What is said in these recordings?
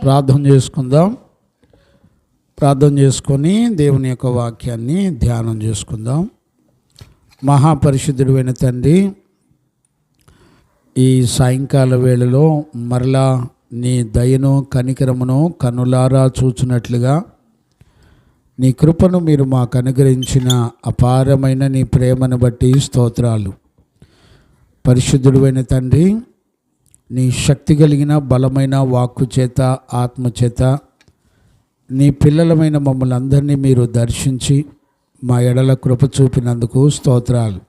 ప్రార్థన చేసుకుందాం. ప్రార్థన చేసుకొని దేవుని యొక్క వాక్యాన్ని ధ్యానం చేసుకుందాం. మహాపరిశుద్ధుడైన తండ్రి, ఈ సాయంకాల వేళలో మరలా నీ దయను కనికరమును కన్నులారా చూచున్నట్లుగా నీ కృపను మీరు మాకు అనుగ్రహించిన అపారమైన నీ ప్రేమను బట్టి స్తోత్రాలు. పరిశుద్ధుడైన తండ్రి, నీ శక్తి కలిగిన బలమైన వాక్కు చేత ఆత్మచేత నీ పిల్లలమైన మమ్మల్ని అందరినీ మీరు దర్శించి మా ఎడల కృప చూపినందుకు స్తోత్రాలు.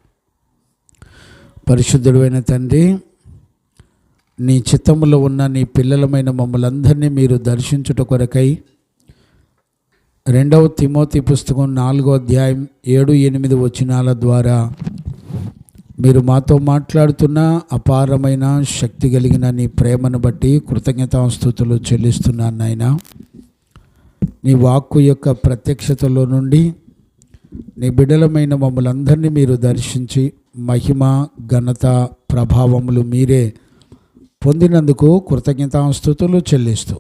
పరిశుద్ధుడైన తండ్రి, నీ చిత్తములో ఉన్న నీ పిల్లలమైన మమ్మల్ని అందరినీ మీరు దర్శించుట కొరకై 2వ తిమోతి పుస్తకం 4వ అధ్యాయం 7-8 వచనాల ద్వారా మీరు మాతో మాట్లాడుతున్న అపారమైన శక్తి కలిగిన నీ ప్రేమను బట్టి కృతజ్ఞతాస్తుతులు చెల్లిస్తున్నాను నాయన. నీ వాక్కు యొక్క ప్రత్యక్షతలో నుండి నీ బిడ్డలమైన మమ్మల్ని అందరినీ మీరు దర్శించి మహిమ ఘనత ప్రభావములు మీరే పొందినందుకు కృతజ్ఞతాస్తుతులు చెల్లిస్తూ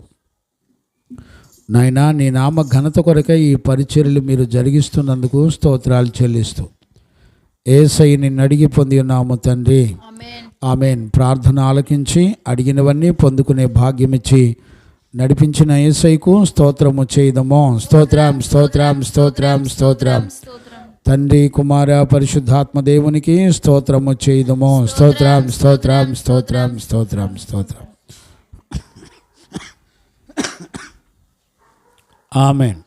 నాయనా, నీ నామ ఘనత కొరకై ఈ పరిచర్యలు మీరు జరిగిస్తున్నందుకు స్తోత్రాలు చెల్లిస్తూ యేసయ్య నిన్ను అడిగి పొంది ఉన్నాము తండ్రి, ఆమేన్. ప్రార్థన ఆలకించి అడిగినవన్నీ పొందుకునే భాగ్యమిచ్చి నడిపించిన యేసయ్యకు స్తోత్రము చేయదము. స్తోత్రం స్తోత్రం స్తోత్రం స్తోత్రం. తండ్రి కుమార పరిశుద్ధాత్మ దేవునికి స్తోత్రము చేయదము. స్తోత్రం స్తోత్రం స్తోత్రం స్తోత్రం స్తోత్రం. ఆమేన్.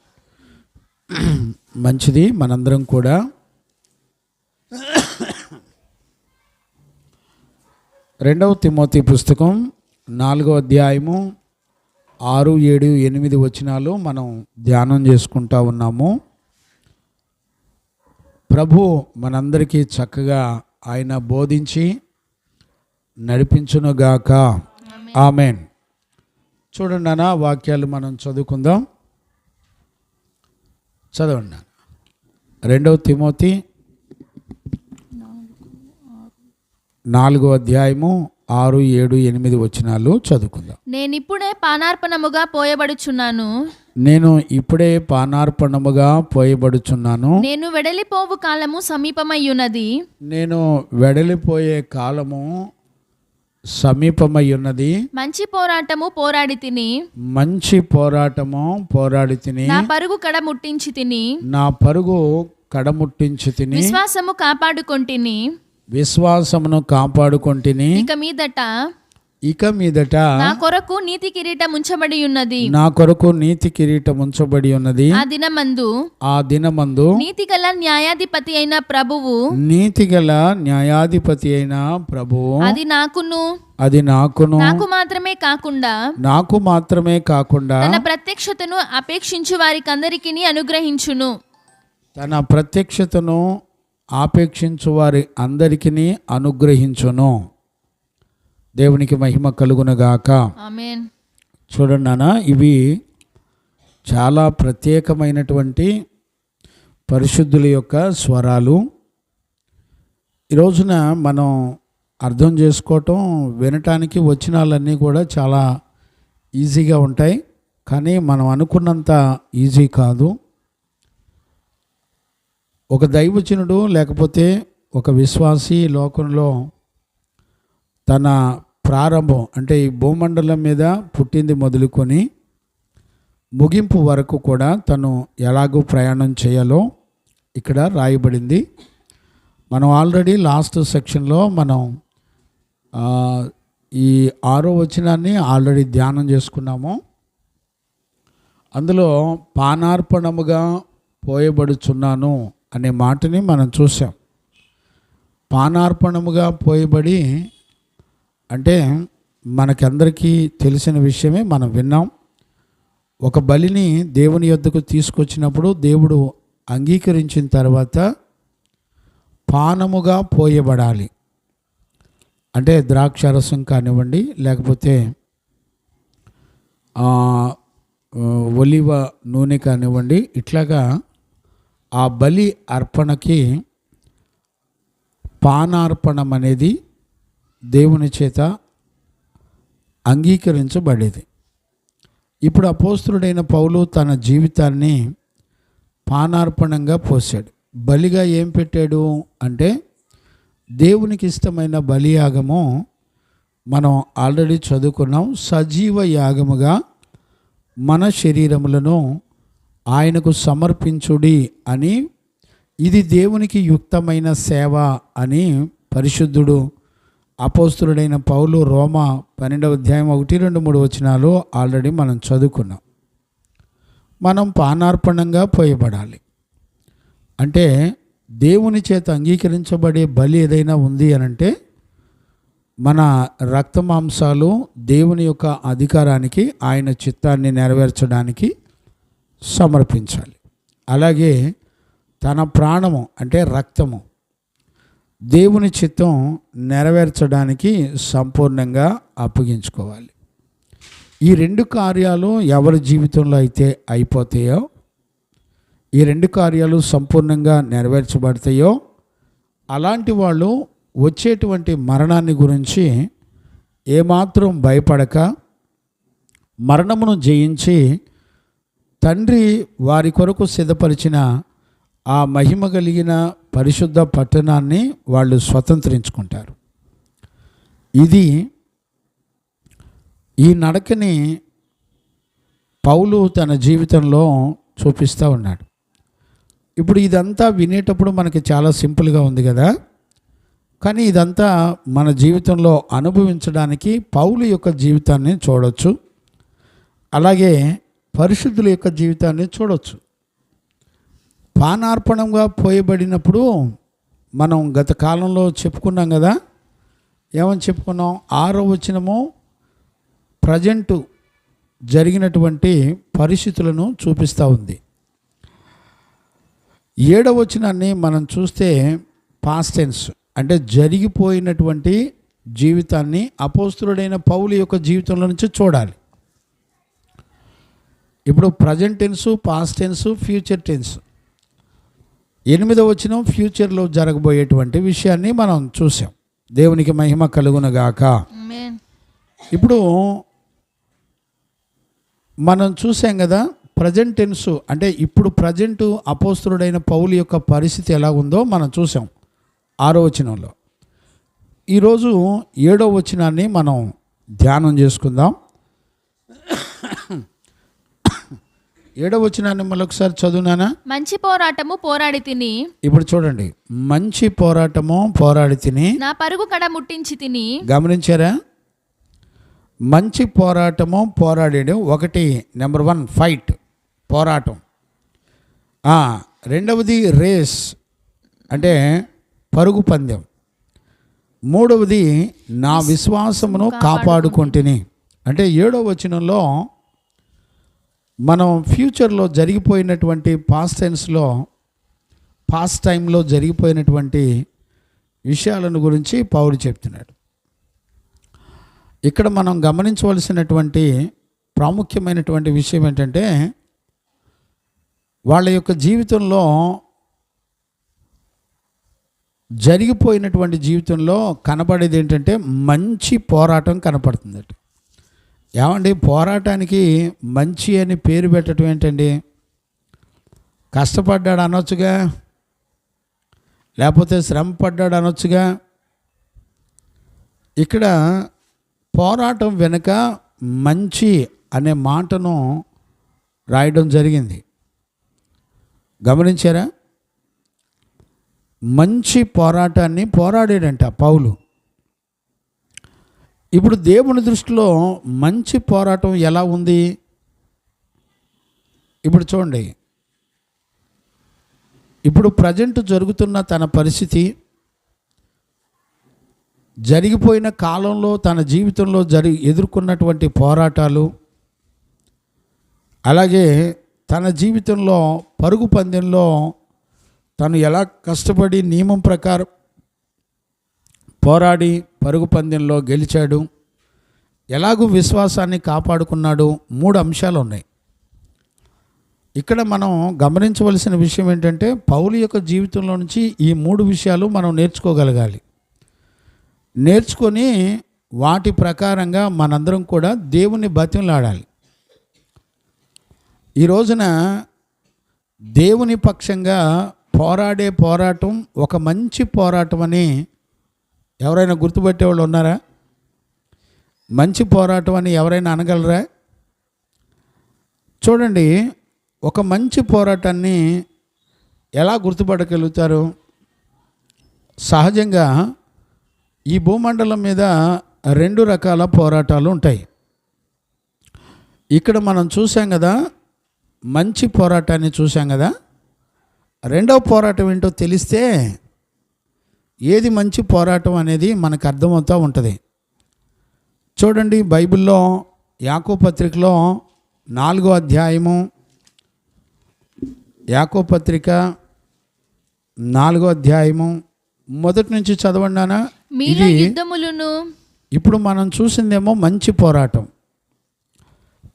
మంచిది. మనందరం కూడా 2వ తిమోతి పుస్తకం 4వ అధ్యాయము 6, 7, 8 వచనాలు మనం ధ్యానం చేసుకుంటా ఉన్నాము. ప్రభు మనందరికీ చక్కగా ఆయన బోధించి నడిపించునుగాక. ఆమేన్. చూడండి అన్న, వాక్యాలు మనం చదువుకుందాం. చదవండి. 2వ తిమోతి 4వ అధ్యాయము 6, 7, 8 వచనాలు చదువుకుందాం. నేను ఇప్పుడే పానార్పణముగా పోయబడుచున్నాను. నేను వెడలిపోవు కాలము సమీపమయ్యున్నది. నేను వెడలిపోయే కాలము సమీపమయ్యున్నది. మంచి పోరాటము పోరాడి తిని. నా పరుగు కడముట్టించి తిని. విశ్వాసమును కాపాడుకొంటిని. ఇక మీదట నా కొరకు నీతి కిరీటం ఉంచబడి ఉన్నది. ఆ దినమందు నీతిగల న్యాయాధిపతి అయిన ప్రభువు అది నాకును నాకు మాత్రమే కాకుండా తన ప్రత్యక్షతను అపేక్షించు వారి అందరికీ అనుగ్రహించును. దేవునికి మహిమ కలుగునగాక. ఆమేన్. చూడండి నాన్న, ఇవి చాలా ప్రత్యేకమైనటువంటి పరిశుద్ధుల యొక్క స్వరాలు. ఈ రోజున మనం అర్థం చేసుకోవటం, వినటానికి వచనాలన్నీ కూడా చాలా ఈజీగా ఉంటాయి. కానీ మనం అనుకున్నంత ఈజీ కాదు. ఒక దైవజనుడు లేకపోతే ఒక విశ్వాసి లోకంలో తన ప్రారంభం అంటే ఈ భూమండలం మీద పుట్టింది మొదలుకొని ముగింపు వరకు కూడా తను ఎలాగో ప్రయాణం చేయాలో ఇక్కడ రాయబడింది. మనం ఆల్రెడీ లాస్ట్ సెక్షన్లో మనం ఈ 6వ వచనాన్ని ఆల్రెడీ ధ్యానం చేసుకున్నాము. అందులో పానార్పణముగా పోయబడుచున్నాను అనే మాటని మనం చూసాం. పానార్పణముగా పోయబడి అంటే మనకందరికీ తెలిసిన విషయమే, మనం విన్నాం. ఒక బలిని దేవుని యొద్దకు తీసుకొచ్చినప్పుడు దేవుడు అంగీకరించిన తర్వాత పానముగా పోయబడాలి. అంటే ద్రాక్షారసం కానివ్వండి, లేకపోతే ఒలివ నూనె కానివ్వండి, ఇట్లాగా ఆ బలి అర్పణకి పానార్పణం అనేది దేవుని చేత అంగీకరించబడేది. ఇప్పుడు అపోస్తులుడైన పౌలు తన జీవితాన్ని పానార్పణంగా పోసాడు. బలిగా ఏం పెట్టాడు అంటే దేవునికి ఇష్టమైన బలియాగము మనం ఆల్రెడీ చదువుకున్నాం. సజీవ యాగముగా మన శరీరములను ఆయనకు సమర్పించుడి అని, ఇది దేవునికి యుక్తమైన సేవ అని పరిశుద్ధుడు అపోస్తులుడైన పౌలు రోమా 12వ అధ్యాయం 1, 2, 3 వచనాలు ఆల్రెడీ మనం చదువుకున్నాం. మనం పానార్పణంగా పోయబడాలి అంటే దేవుని చేత అంగీకరించబడే బలి ఏదైనా ఉంది అనంటే మన రక్త మాంసాలు దేవుని యొక్క అధికారానికి, ఆయన చిత్తాన్ని నెరవేర్చడానికి సమర్పించాలి. అలాగే తన ప్రాణము అంటే రక్తము దేవుని చిత్తం నెరవేర్చడానికి సంపూర్ణంగా అప్పగించుకోవాలి. ఈ 2 కార్యాలు ఎవరి జీవితంలో అయితే అయిపోతాయో, ఈ 2 కార్యాలు సంపూర్ణంగా నెరవేర్చబడతాయో, అలాంటి వాళ్ళు వచ్చేటువంటి మరణాన్ని గురించి ఏమాత్రం భయపడక మరణమును జయించి తండ్రి వారి కొరకు సిద్ధపరిచిన ఆ మహిమ కలిగిన పరిశుద్ధ పట్టణాన్ని వాళ్ళు స్వతంత్రించుకుంటారు. ఇది ఈ నడకని పౌలు తన జీవితంలో చూపిస్తూ ఉన్నాడు. ఇప్పుడు ఇదంతా వినేటప్పుడు మనకి చాలా సింపుల్గా ఉంది కదా, కానీ ఇదంతా మన జీవితంలో అనుభవించడానికి పౌలు యొక్క జీవితాన్ని చూడవచ్చు, అలాగే పరిశుద్ధుల యొక్క జీవితాన్ని చూడవచ్చు. పానార్పణంగా పోయబడినప్పుడు మనం గత కాలంలో చెప్పుకున్నాం కదా, ఏమని చెప్పుకున్నాం? 6వ వచనము ప్రజెంటు జరిగినటువంటి పరిస్థితులను చూపిస్తూ ఉంది. 7వ వచనాన్ని మనం చూస్తే పాస్ట్ టెన్స్ అంటే జరిగిపోయినటువంటి జీవితాన్ని అపోస్తులుడైన పౌలు యొక్క జీవితంలో నుంచి చూడాలి. ఇప్పుడు present tense, past tense, future tense. 8వ వచనం ఫ్యూచర్లో జరగబోయేటువంటి విషయాన్ని మనం చూసాం. దేవునికి మహిమ కలుగునగాక. ఇప్పుడు మనం చూసాం కదా, ప్రజెంట్ టెన్సు అంటే ఇప్పుడు ప్రజెంటు అపోస్తులుడైన పౌలు యొక్క పరిస్థితి ఎలా ఉందో మనం చూసాం 6వ వచనంలో. ఈరోజు 7వ వచనాన్ని మనం ధ్యానం చేసుకుందాం. 7వ వచనాన్ని మరొకసారి చదువునానా? మంచి పోరాటము పోరాడి తిని. ఇప్పుడు చూడండి, మంచి పోరాటము పోరాడి తిని నా పరుగు కడ ముట్టించి తిని. గమనించారా? మంచి పోరాటము పోరాడాడు. ఒకటి నెంబర్ 1 ఫైట్, పోరాటం. రెండవది రేస్ అంటే పరుగు పందెం. మూడవది నా విశ్వాసమును కాపాడుకుంటుని అంటే 7వ వచనంలో మనం ఫ్యూచర్లో జరిగిపోయినటువంటి పాస్ట్ టెన్స్లో, పాస్ట్ టైంలో జరిగిపోయినటువంటి విషయాలను గురించి పౌలు చెప్తున్నాడు. ఇక్కడ మనం గమనించవలసినటువంటి ప్రాముఖ్యమైనటువంటి విషయం ఏంటంటే, వాళ్ళ యొక్క జీవితంలో జరిగిపోయినటువంటి జీవితంలో కనపడేది ఏంటంటే మంచి పోరాటం కనపడుతుందట. ఏమండి, పోరాటానికి మంచి అని పేరు పెట్టడం ఏంటండి? కష్టపడ్డాడు అనొచ్చుగా, లేకపోతే శ్రమ పడ్డాడు అనొచ్చుగా. ఇక్కడ పోరాటం వెనుక మంచి అనే మాటను రాయడం జరిగింది. గమనించారా? మంచి పోరాటాన్ని పోరాడాడంట పౌలు. ఇప్పుడు దేవుని దృష్టిలో మంచి పోరాటం ఎలా ఉంది? ఇప్పుడు చూడండి, ఇప్పుడు ప్రజెంట్ జరుగుతున్న తన పరిస్థితి, జరిగిపోయిన కాలంలో తన జీవితంలో ఎదుర్కొన్నటువంటి పోరాటాలు, అలాగే తన జీవితంలో పరుగు పందెంలో తను ఎలా కష్టపడి నియమం ప్రకారం పోరాడి పరుగు పందెంలో గెలిచాడు, ఎలాగూ విశ్వాసాన్ని కాపాడుకున్నాడు. 3 అంశాలు ఉన్నాయి. ఇక్కడ మనం గమనించవలసిన విషయం ఏంటంటే, పౌలు యొక్క జీవితంలో నుంచి ఈ 3 విషయాలు మనం నేర్చుకోగలగాలి. నేర్చుకొని వాటి ప్రకారంగా మనందరం కూడా దేవుని బతిమలాడాలి. ఈ రోజున దేవుని పక్షంగా పోరాడే పోరాటం ఒక మంచి పోరాటం అని ఎవరైనా గుర్తుపెట్టే వాళ్ళు ఉన్నారా? మంచి పోరాటం అని ఎవరైనా అనగలరా? చూడండి, ఒక మంచి పోరాటాన్ని ఎలా గుర్తుపట్టగలుగుతారు? సహజంగా ఈ భూమండలం మీద 2 రకాల పోరాటాలు ఉంటాయి. ఇక్కడ మనం చూసాం కదా, మంచి పోరాటాన్ని చూసాం కదా. రెండవ పోరాటం ఏంటో తెలిస్తే ఏది మంచి పోరాటం అనేది మనకు అర్థమవుతూ ఉంటుంది. చూడండి, బైబిల్లో యాకోబు పత్రికలో 4వ అధ్యాయము, యాకోబు పత్రిక 4వ అధ్యాయము మొదటి నుంచి చదవండానా? మీలో యుద్ధములను. ఇప్పుడు మనం చూసిందేమో మంచి పోరాటం.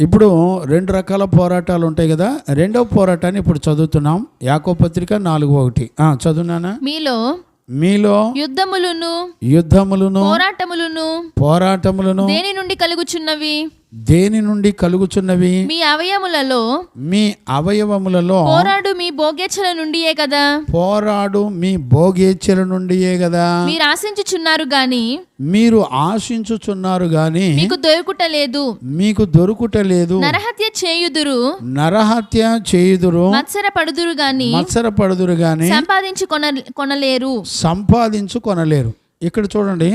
ఇప్పుడు 2 రకాల పోరాటాలు ఉంటాయి కదా. రెండవ పోరాటాన్ని ఇప్పుడు చదువుతున్నాం. యాకోబు పత్రిక 4:1 చదువునానా? మీలో యుద్ధములను పోరాటములను దేని నుండి కలుగుచున్నవి మీ అవయవములలో పోరాడు మీ భోగేచ్ఛల నుండియే కదా మీరు ఆశించుచున్నారు గాని మీకు దొరుకుటలేదు. నరహత్య చేయుదురు మత్సరపడుదురు గాని సంపాదించుకొనలేరు. ఇక్కడ చూడండి,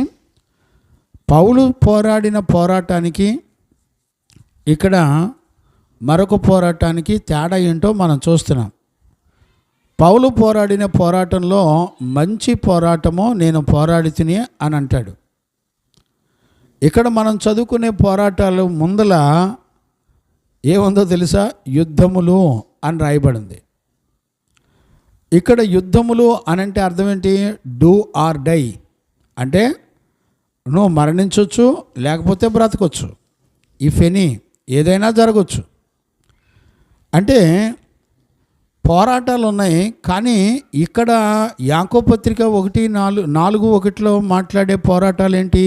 పౌలు పోరాడిన పోరాటానికి ఇక్కడ మరొక పోరాటానికి తేడా ఏంటో మనం చూస్తున్నాం. పౌలు పోరాడిన పోరాటంలో మంచి పోరాటమో నేను పోరాడితిని అని అంటాడు. ఇక్కడ మనం చదువుకునే పోరాటాలు ముందల ఏముందో తెలుసా? యుద్ధములు అని రాయబడింది. ఇక్కడ యుద్ధములు అనంటే అర్థం ఏంటి? డూ ఆర్ డై అంటే నువ్వు మరణించవచ్చు, లేకపోతే బ్రతకొచ్చు. ఇఫ్ ఎనీ ఏదైనా జరగచ్చు. అంటే పోరాటాలు ఉన్నాయి. కానీ ఇక్కడ యాకోబు పత్రిక 1:4-1 మాట్లాడే పోరాటాలు ఏంటి?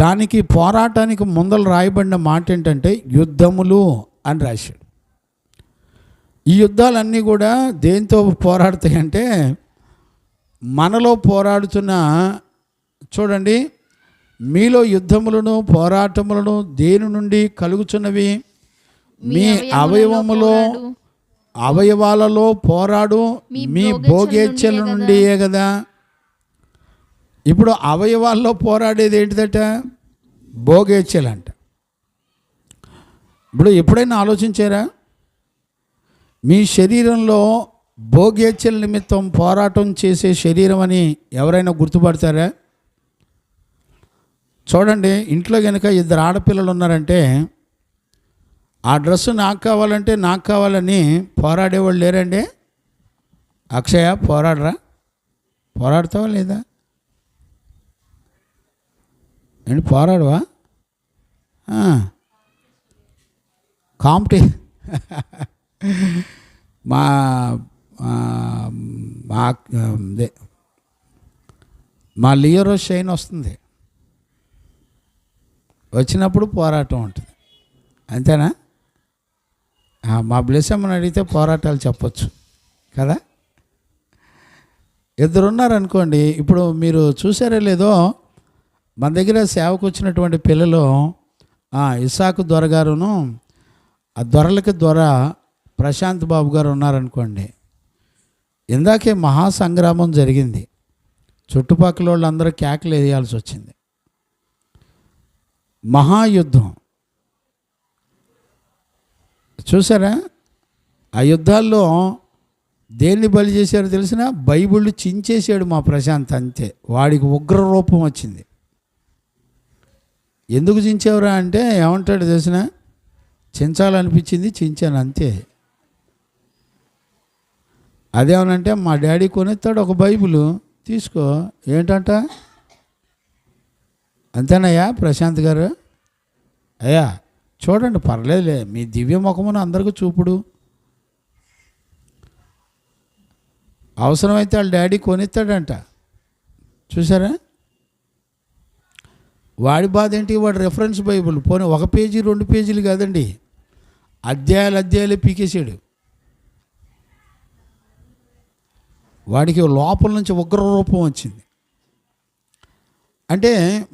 దానికి పోరాటానికి ముందలు రాయబడిన మాట ఏంటంటే యుద్ధములు అని రాశాడు. ఈ యుద్ధాలన్నీ కూడా దేంతో పోరాడుతాయంటే మనలో పోరాడుతున్న, చూడండి, మీలో యుద్ధములను పోరాటములను దేని నుండి కలుగుచున్నవి? మీ అవయవాలలో పోరాడు మీ భోగేచ్ఛల నుండియే కదా. ఇప్పుడు అవయవాల్లో పోరాడేది ఏంటిదట? భోగేచ్ఛలంట. ఇప్పుడు ఎప్పుడైనా ఆలోచించారా? మీ శరీరంలో భోగేచ్ఛల నిమిత్తం పోరాటం చేసే శరీరం అని ఎవరైనా గుర్తుపడతారా? చూడండి, ఇంట్లో కనుక 2 ఆడపిల్లలు ఉన్నారంటే ఆ డ్రెస్సు నాకు కావాలంటే నాకు కావాలని పోరాడేవాళ్ళు లేరండి? అక్షయ, పోరాడతావా లేదా? ఏంటి పోరాడవా? మా లియరో షైన్ వస్తుంది, వచ్చినప్పుడు పోరాటం ఉంటుంది. అంతేనా? మా బ్లెస్సమ్మని అడిగితే పోరాటాలు చెప్పచ్చు కదా. 2 ఉన్నారనుకోండి. ఇప్పుడు మీరు చూసారో లేదో, మన దగ్గర సేవకు వచ్చినటువంటి పిల్లలు ఇసాకు దొర గారును, ఆ దొరలకి దొర ప్రశాంత్ బాబు గారు ఉన్నారనుకోండి. ఇందాకే మహాసంగ్రామం జరిగింది. చుట్టుపక్కల వాళ్ళందరూ కేకలు వేయాల్సి వచ్చింది. మహాయుద్ధం చూసారా? ఆ యుద్ధాల్లో దేన్ని బలి చేశారో తెలిసిన? బైబిల్ చించేసాడు మా ప్రశాంత్. అంతే, వాడికి ఉగ్ర రూపం వచ్చింది. ఎందుకు చించావురా అంటే ఏమంటాడు తెలిసిన? చించాలనిపించింది, చించాను అంతే. అదేమనంటే మా డాడీ కొనిస్తాడు ఒక బైబిల్, తీసుకో. ఏంటంట? అంతేనయ్యా ప్రశాంత్ గారు? అయ్యా చూడండి, పర్లేదులే, మీ దివ్య ముఖమును అందరికీ చూపుడు. అవసరమైతే వాళ్ళ డాడీ కొనిస్తాడంట. చూసారా? వాడి బాధ ఏంటి? వాడు రెఫరెన్స్ బైబిల్ పోనీ 1 పేజీ 2 పేజీలు కాదండి, అధ్యాయాలు పీకేసాడు. వాడికి లోపల నుంచి ఉగ్ర రూపం వచ్చింది. అంటే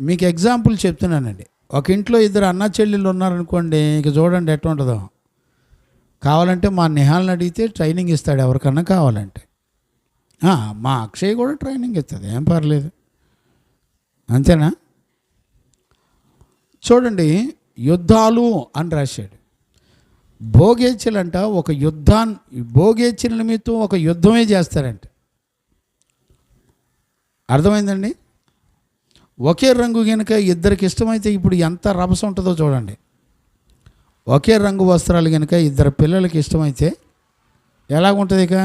మీకు ఎగ్జాంపుల్ చెప్తున్నానండి. ఒక ఇంట్లో ఇద్దరు అన్న చెల్లెళ్ళు ఉన్నారనుకోండి, ఇక చూడండి ఎట్లా ఉంటుందో. కావాలంటే మా నిహాల్ని అడిగితే ట్రైనింగ్ ఇస్తాడు ఎవరికన్నా కావాలంటే. మా అక్షయ్ కూడా ట్రైనింగ్ ఇస్తుంది, ఏం పర్లేదు. అంతేనా? చూడండి, యుద్ధాలు అని రాశాడు. భోగేచ్ఛలంట ఒక భోగేచ్ఛల నిమిత్తం ఒక యుద్ధమే చేస్తారంట. అర్థమైందండి? ఒకే రంగు కనుక ఇద్దరికి ఇష్టమైతే ఇప్పుడు ఎంత రభస ఉంటుందో చూడండి. ఒకే రంగు వస్త్రాలు కనుక ఇద్దరు పిల్లలకి ఇష్టమైతే ఎలాగుంటుంది? ఇక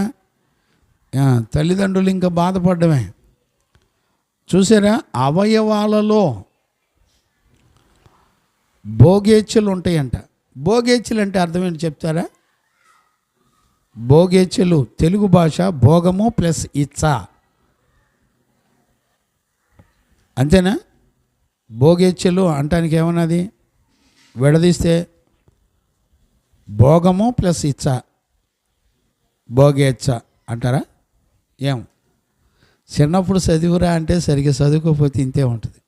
తల్లిదండ్రులు ఇంకా బాధపడమే. చూసారా, అవయవాలలో భోగేచ్ఛలు ఉంటాయంట. భోగేచ్ఛలు అంటే అర్థం ఏంటి చెప్తారా? భోగేచ్ఛలు తెలుగు భాష భోగము ప్లస్ ఇచ్చ, అంతేనా? భోగేచ్ఛలు అంటానికి ఏమన్నది విడదీస్తే భోగము ప్లస్ ఇచ్చ, భోగేచ్ఛ అంటారా? ఏం చిన్నప్పుడు చదివురా అంటే సరిగ్గా చదువుకోకపోతే ఇంతే ఉంటుంది.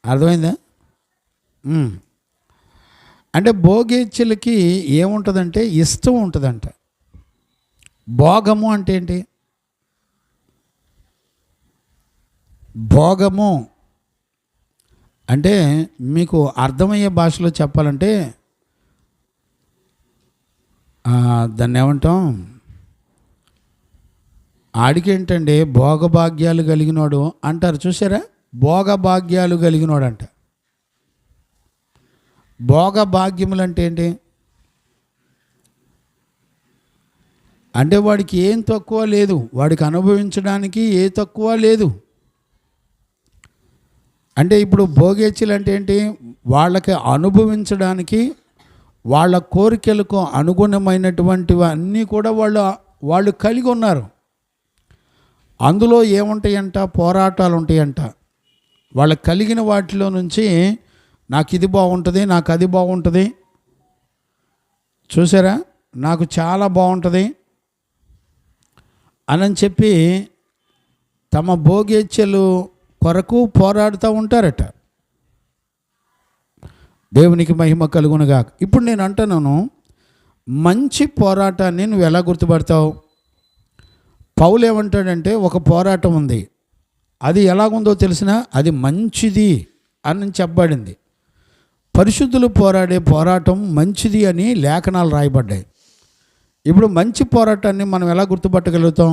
అర్థమైందా? అంటే భోగేచ్ఛలకి ఏముంటుందంటే ఇష్టం ఉంటుందంట. భోగము అంటే ఏంటి? భోగము అంటే మీకు అర్థమయ్యే భాషలో చెప్పాలంటే దాన్ని ఏమంటాం? ఆడికేంటండి భోగభాగ్యాలు కలిగినోడు అంటారు, చూసారా? భోగభాగ్యాలు కలిగినోడు అంట. భోగభాగ్యములు అంటే ఏంటి? అంటే వాడికి ఏం తక్కువ లేదు, వాడికి అనుభవించడానికి ఏ తక్కువ లేదు. అంటే ఇప్పుడు భోగేచ్ఛలు అంటే ఏంటి? వాళ్ళకి అనుభవించడానికి వాళ్ళ కోరికలకు అనుగుణమైనటువంటివి అన్నీ కూడా వాళ్ళు కలిగి ఉన్నారు. అందులో ఏముంటాయంట? పోరాటాలు ఉంటాయంట. వాళ్ళకి కలిగిన వాటిలో నుంచి నాకు ఇది బాగుంటుంది, నాకు అది బాగుంటుంది, చూసారా, నాకు చాలా బాగుంటుంది అని చెప్పి తమ భోగేచ్ఛలు కొరకు పోరాడుతూ ఉంటారట. దేవునికి మహిమ కలుగునుగా. ఇప్పుడు నేను అంటున్నాను, మంచి పోరాటాన్ని నువ్వు ఎలా గుర్తుపడతావు? పౌలు ఏమంటాడంటే ఒక పోరాటం ఉంది, అది ఎలాగుందో తెలిసినా అది మంచిది అని చెప్పబడింది. పరిశుద్ధులు పోరాడే పోరాటం మంచిది అని లేఖనాలు రాయబడ్డాయి. ఇప్పుడు మంచి పోరాటాన్ని మనం ఎలా గుర్తుపట్టగలుగుతాం?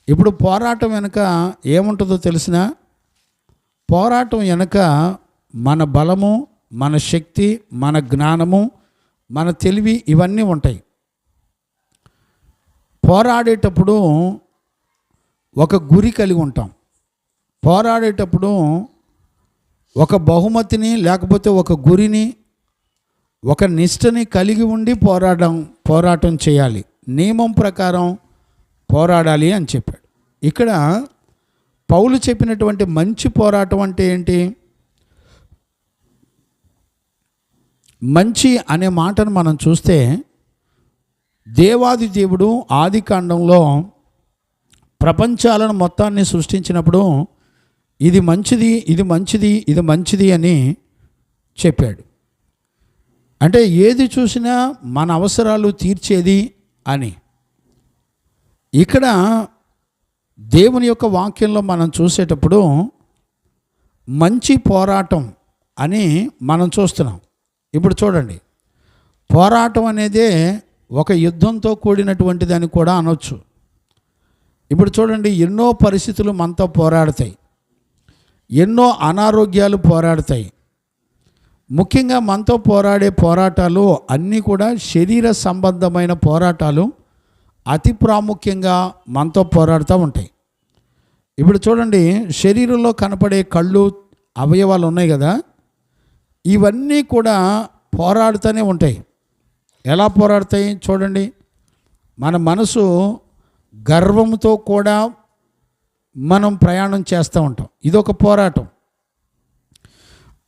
ఇప్పుడు పోరాటం వెనుక ఏముంటుందో తెలిసినా, పోరాటం వెనుక మన బలము, మన శక్తి, మన జ్ఞానము, మన తెలివి ఇవన్నీ ఉంటాయి. పోరాడేటప్పుడు ఒక గురి కలిగి ఉంటాం. పోరాడేటప్పుడు ఒక బహుమతిని లేకపోతే ఒక గురిని, ఒక నిష్టని కలిగి ఉండి పోరాటం చేయాలి. నియమం ప్రకారం పోరాడాలి అని చెప్పాడు. ఇక్కడ పౌలు చెప్పినటువంటి మంచి పోరాటం అంటే ఏంటి? మంచి అనే మాటను మనం చూస్తే, దేవాది దేవుడు ఆది కాండంలో ప్రపంచాలను మొత్తాన్ని సృష్టించినప్పుడు ఇది మంచిది, ఇది మంచిది, ఇది మంచిది అని చెప్పాడు. అంటే ఏది చూసినా మన అవసరాలు తీర్చేది అని. ఇక్కడ దేవుని యొక్క వాక్యంలో మనం చూసేటప్పుడు మంచి పోరాటం అని మనం చూస్తున్నాం. ఇప్పుడు చూడండి, పోరాటం అనేదే ఒక యుద్ధంతో కూడినటువంటిది అని కూడా అనొచ్చు. ఇప్పుడు చూడండి, ఎన్నో పరిస్థితులు మనతో పోరాడతాయి, ఎన్నో అనారోగ్యాలు పోరాడతాయి. ముఖ్యంగా మనతో పోరాడే పోరాటాలు అన్నీ కూడా శరీర సంబంధమైన పోరాటాలు అతి ప్రాముఖ్యంగా మనతో పోరాడుతూ ఉంటాయి. ఇప్పుడు చూడండి, శరీరంలో కనపడే కళ్ళు, అవయవాలు ఉన్నాయి కదా, ఇవన్నీ కూడా పోరాడుతూనే ఉంటాయి. ఎలా పోరాడతాయి చూడండి. మన మనసు గర్వంతో కూడా మనం ప్రయాణం చేస్తూ ఉంటాం, ఇదొక పోరాటం.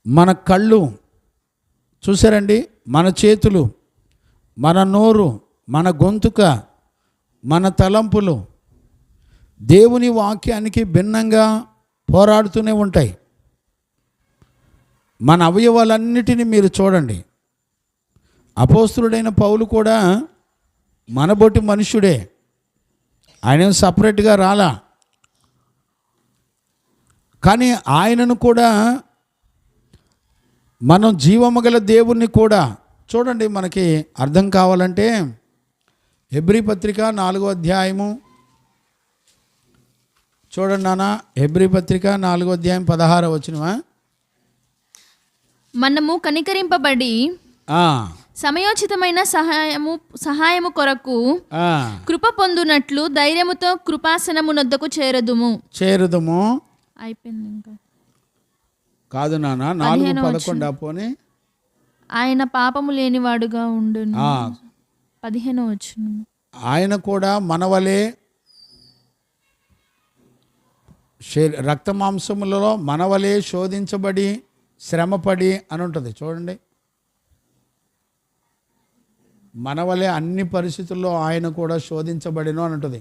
మన కళ్ళు చూసారండి, మన చేతులు, మన నోరు, మన గొంతుక, మన తలంపులు దేవుని వాక్యానికి భిన్నంగా పోరాడుతూనే ఉంటాయి. మన అవయవాలన్నిటినీ మీరు చూడండి. అపోస్తులుడైన పౌలు కూడా మనబోటి మనుష్యుడే, ఆయన సపరేట్గా రాలా. కానీ ఆయనను కూడా మనం జీవము గల దేవుణ్ణి కూడా చూడండి. మనకి అర్థం కావాలంటే హెబ్రీ పత్రిక 4వ అధ్యాయము చూడండి నాన్న. హెబ్రీ పత్రిక 4వ అధ్యాయం 16వ వచనమా. మనము కనికరింపబడి సమయోచితమైన సహాయము కొరకు కృప పొందునట్లు ధైర్యముతో కృపాసనము నొద్దకు చేరుదుము. అయిపోయింది ఇంకా కాదు నాన్న, 4:11 పోనీ. ఆయన పాపము లేనివాడుగా ఉండును. 15 వచనం. ఆయన కూడా మనవలే రక్త మాంసములలో మనవలే శోధించబడి శ్రమపడి అని ఉంటుంది చూడండి. మనవలే అన్ని పరిస్థితుల్లో ఆయన కూడా శోధించబడిను అని ఉంటుంది.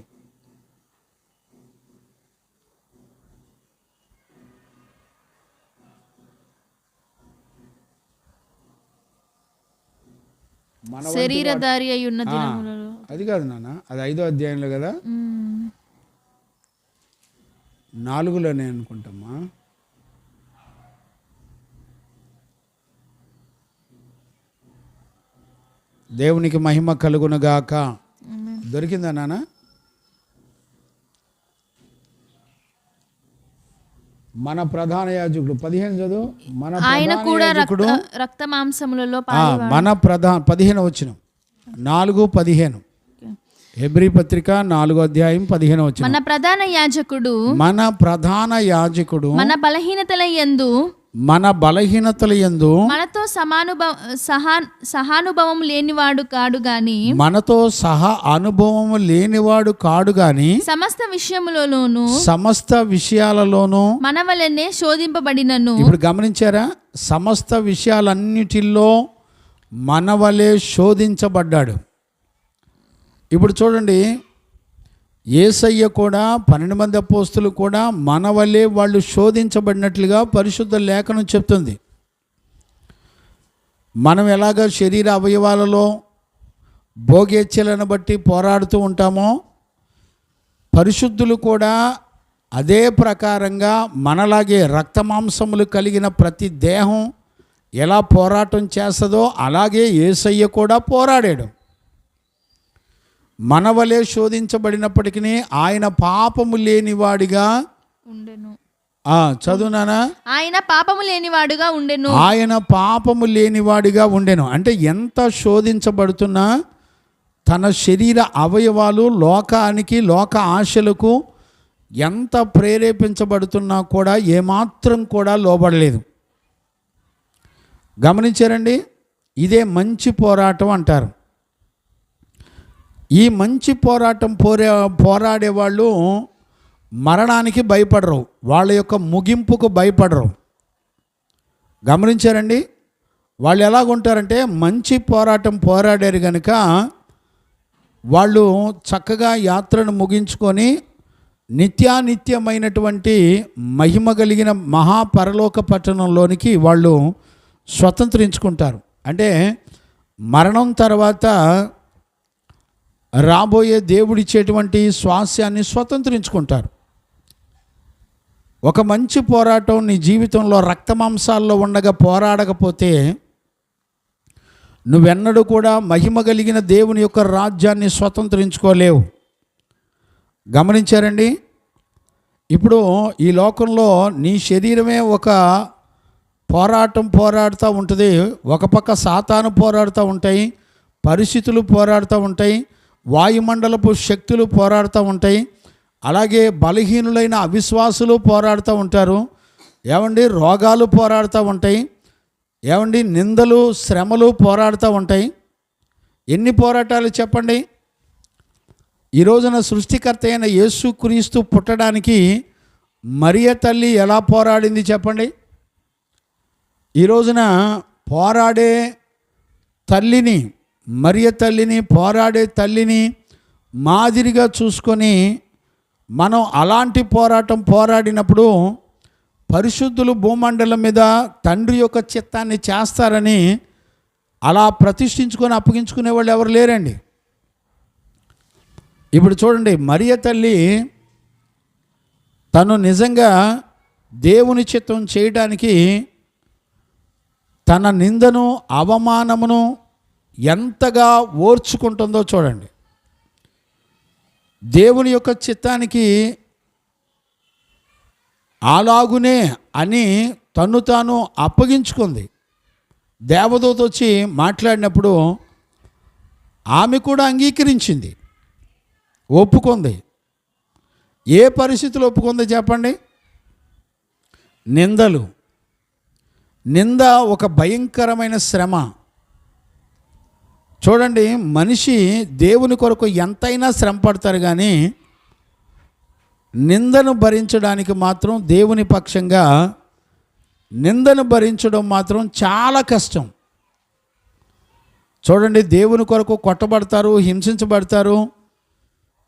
శరీరధారి అయి ఉన్న దినములలో. అది కాదు నాన్న, అది 5వ అధ్యాయంలో కదా, 4లోనే అనుకుంటామా. దేవునికి మహిమ కలుగునుగాక. దొరికిందా నాన్న? మన ప్రధాన యాజకుడు 15 చదువు. ఆయన కూడా రక్త మాంసములలో మన 15 వచనం 4:15 హెబ్రీ పత్రిక 4వ అధ్యాయం 15 వచనం. మన ప్రధాన యాజకుడు మన బలహీనతల యందు మనతో సహానుభవం లేనివాడు కాడు గాని సమస్త విషయాలలోనూ మన వలనే శోధింపబడినను. ఇప్పుడు గమనించారా? సమస్త విషయాలన్నిటిలో మన వలే శోధించబడ్డాడు. ఇప్పుడు చూడండి, యేసయ్య కూడా 12 మంది అపోస్తులు కూడా మన వల్లే వాళ్ళు శోధించబడినట్లుగా పరిశుద్ధ లేఖనం చెప్తుంది. మనం ఎలాగ శరీర అవయవాలలో భోగేచ్ఛలను బట్టి పోరాడుతూ ఉంటామో, పరిశుద్ధులు కూడా అదే ప్రకారంగా మనలాగే రక్తమాంసములు కలిగిన ప్రతి దేహం ఎలా పోరాటం చేస్తుందో అలాగే యేసయ్య కూడా పోరాడాడు. మనవలే శోధించబడినప్పటికీ ఆయన పాపము లేనివాడిగా ఉండెను. చదువునానా? ఆయన పాపము లేనివాడుగా ఉండెను. ఆయన పాపము లేనివాడిగా ఉండెను అంటే ఎంత శోధించబడుతున్నా తన శరీర అవయవాలు లోకానికి, లోక ఆశలకు ఎంత ప్రేరేపించబడుతున్నా కూడా ఏమాత్రం కూడా లోబడలేదు. గమనించారండి? ఇదే మంచి పోరాటం అంటారు. ఈ మంచి పోరాటం పోరాడేవాళ్ళు మరణానికి భయపడరు, వాళ్ళ యొక్క ముగింపుకు భయపడరు. గమనించారండి? వాళ్ళు ఎలాగుంటారంటే మంచి పోరాటం పోరాడారు కనుక వాళ్ళు చక్కగా యాత్రను ముగించుకొని నిత్యానిత్యమైనటువంటి మహిమ కలిగిన మహాపరలోక పట్టణంలోనికి వాళ్ళు స్వతంత్రించుకుంటారు. అంటే మరణం తర్వాత రాబోయే దేవుడిచ్చేటువంటి స్వాస్యాన్ని స్వతంత్రించుకుంటారు. ఒక మంచి పోరాటం నీ జీవితంలో రక్తమాంసాల్లో ఉండగా పోరాడకపోతే నువ్వెన్నడూ కూడా మహిమ కలిగిన దేవుని యొక్క రాజ్యాన్ని స్వతంత్రించుకోలేవు. గమనించారండి? ఇప్పుడు ఈ లోకంలో నీ శరీరమే ఒక పోరాడుతూ ఉంటుంది. ఒక పక్క సాతాను పోరాడుతూ ఉంటాయి, పరిస్థితులు పోరాడుతూ ఉంటాయి, వాయుమండలపు శక్తులు పోరాడుతూ ఉంటాయి, అలాగే బలహీనులైన అవిశ్వాసులు పోరాడుతూ ఉంటారు. ఏమండి? రోగాలు పోరాడుతూ ఉంటాయి. ఏమండి? నిందలు, శ్రమలు పోరాడుతూ ఉంటాయి. ఎన్ని పోరాటాలు చెప్పండి. ఈ రోజున సృష్టికర్త అయిన యేసుక్రీస్తు పుట్టడానికి మరియ తల్లి ఎలా పోరాడింది చెప్పండి. ఈ రోజున పోరాడే తల్లిని, మరియ తల్లిని, పోరాడే తల్లిని మాదిరిగా చూసుకొని మనం అలాంటి పోరాటం పోరాడినప్పుడు పరిశుద్ధులు భూమండలం మీద తండ్రి యొక్క చిత్తాన్ని చేస్తారని అలా ప్రతిష్ఠించుకొని అప్పగించుకునే వాళ్ళు ఎవరు లేరండి. ఇప్పుడు చూడండి, మరియ తల్లి తను నిజంగా దేవుని చిత్తం చేయడానికి తన నిందను, అవమానమును ఎంతగా ఓర్చుకుంటుందో చూడండి. దేవుని యొక్క చిత్తానికి అలాగునే అని తన్ను తాను అప్పగించుకుంది. దేవదూత వచ్చి మాట్లాడినప్పుడు ఆమె కూడా అంగీకరించింది, ఒప్పుకుంది. ఏ పరిస్థితులు ఒప్పుకుంది చెప్పండి? నిందలు. నింద ఒక భయంకరమైన శ్రమ. చూడండి, మనిషి దేవుని కొరకు ఎంతైనా శ్రమ పడతారు, కానీ నిందను భరించడానికి మాత్రం దేవుని పక్షంగా నిందను భరించడం మాత్రం చాలా కష్టం. చూడండి, దేవుని కొరకు కొట్టబడతారు, హింసించబడతారు,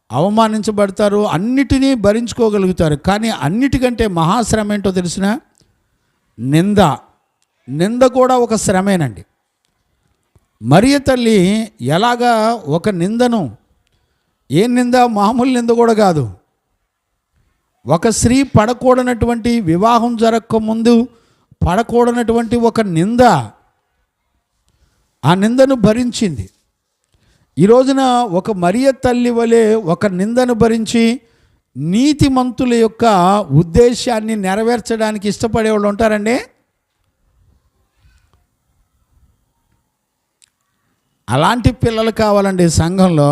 అవమానించబడతారు, అన్నిటినీ భరించుకోగలుగుతారు. కానీ అన్నిటికంటే మహాశ్రమ ఏంటో తెలిసిన? నింద. నింద కూడా ఒక శ్రమేనండి. మరియ తల్లి ఎలాగా ఒక నిందను, ఏ నింద, మామూలు నింద కూడా కాదు, ఒక స్త్రీ పడకూడనటువంటి, వివాహం జరగక ముందు పడకూడనటువంటి ఒక నింద, ఆ నిందను భరించింది. ఈ రోజున ఒక మరియ తల్లి వలె ఒక నిందను భరించి నీతిమంతుల యొక్క ఉద్దేశాన్ని నెరవేర్చడానికి ఇష్టపడేవాళ్ళు ఉంటారండి. అలాంటి పిల్లలు కావాలండి సంఘంలో.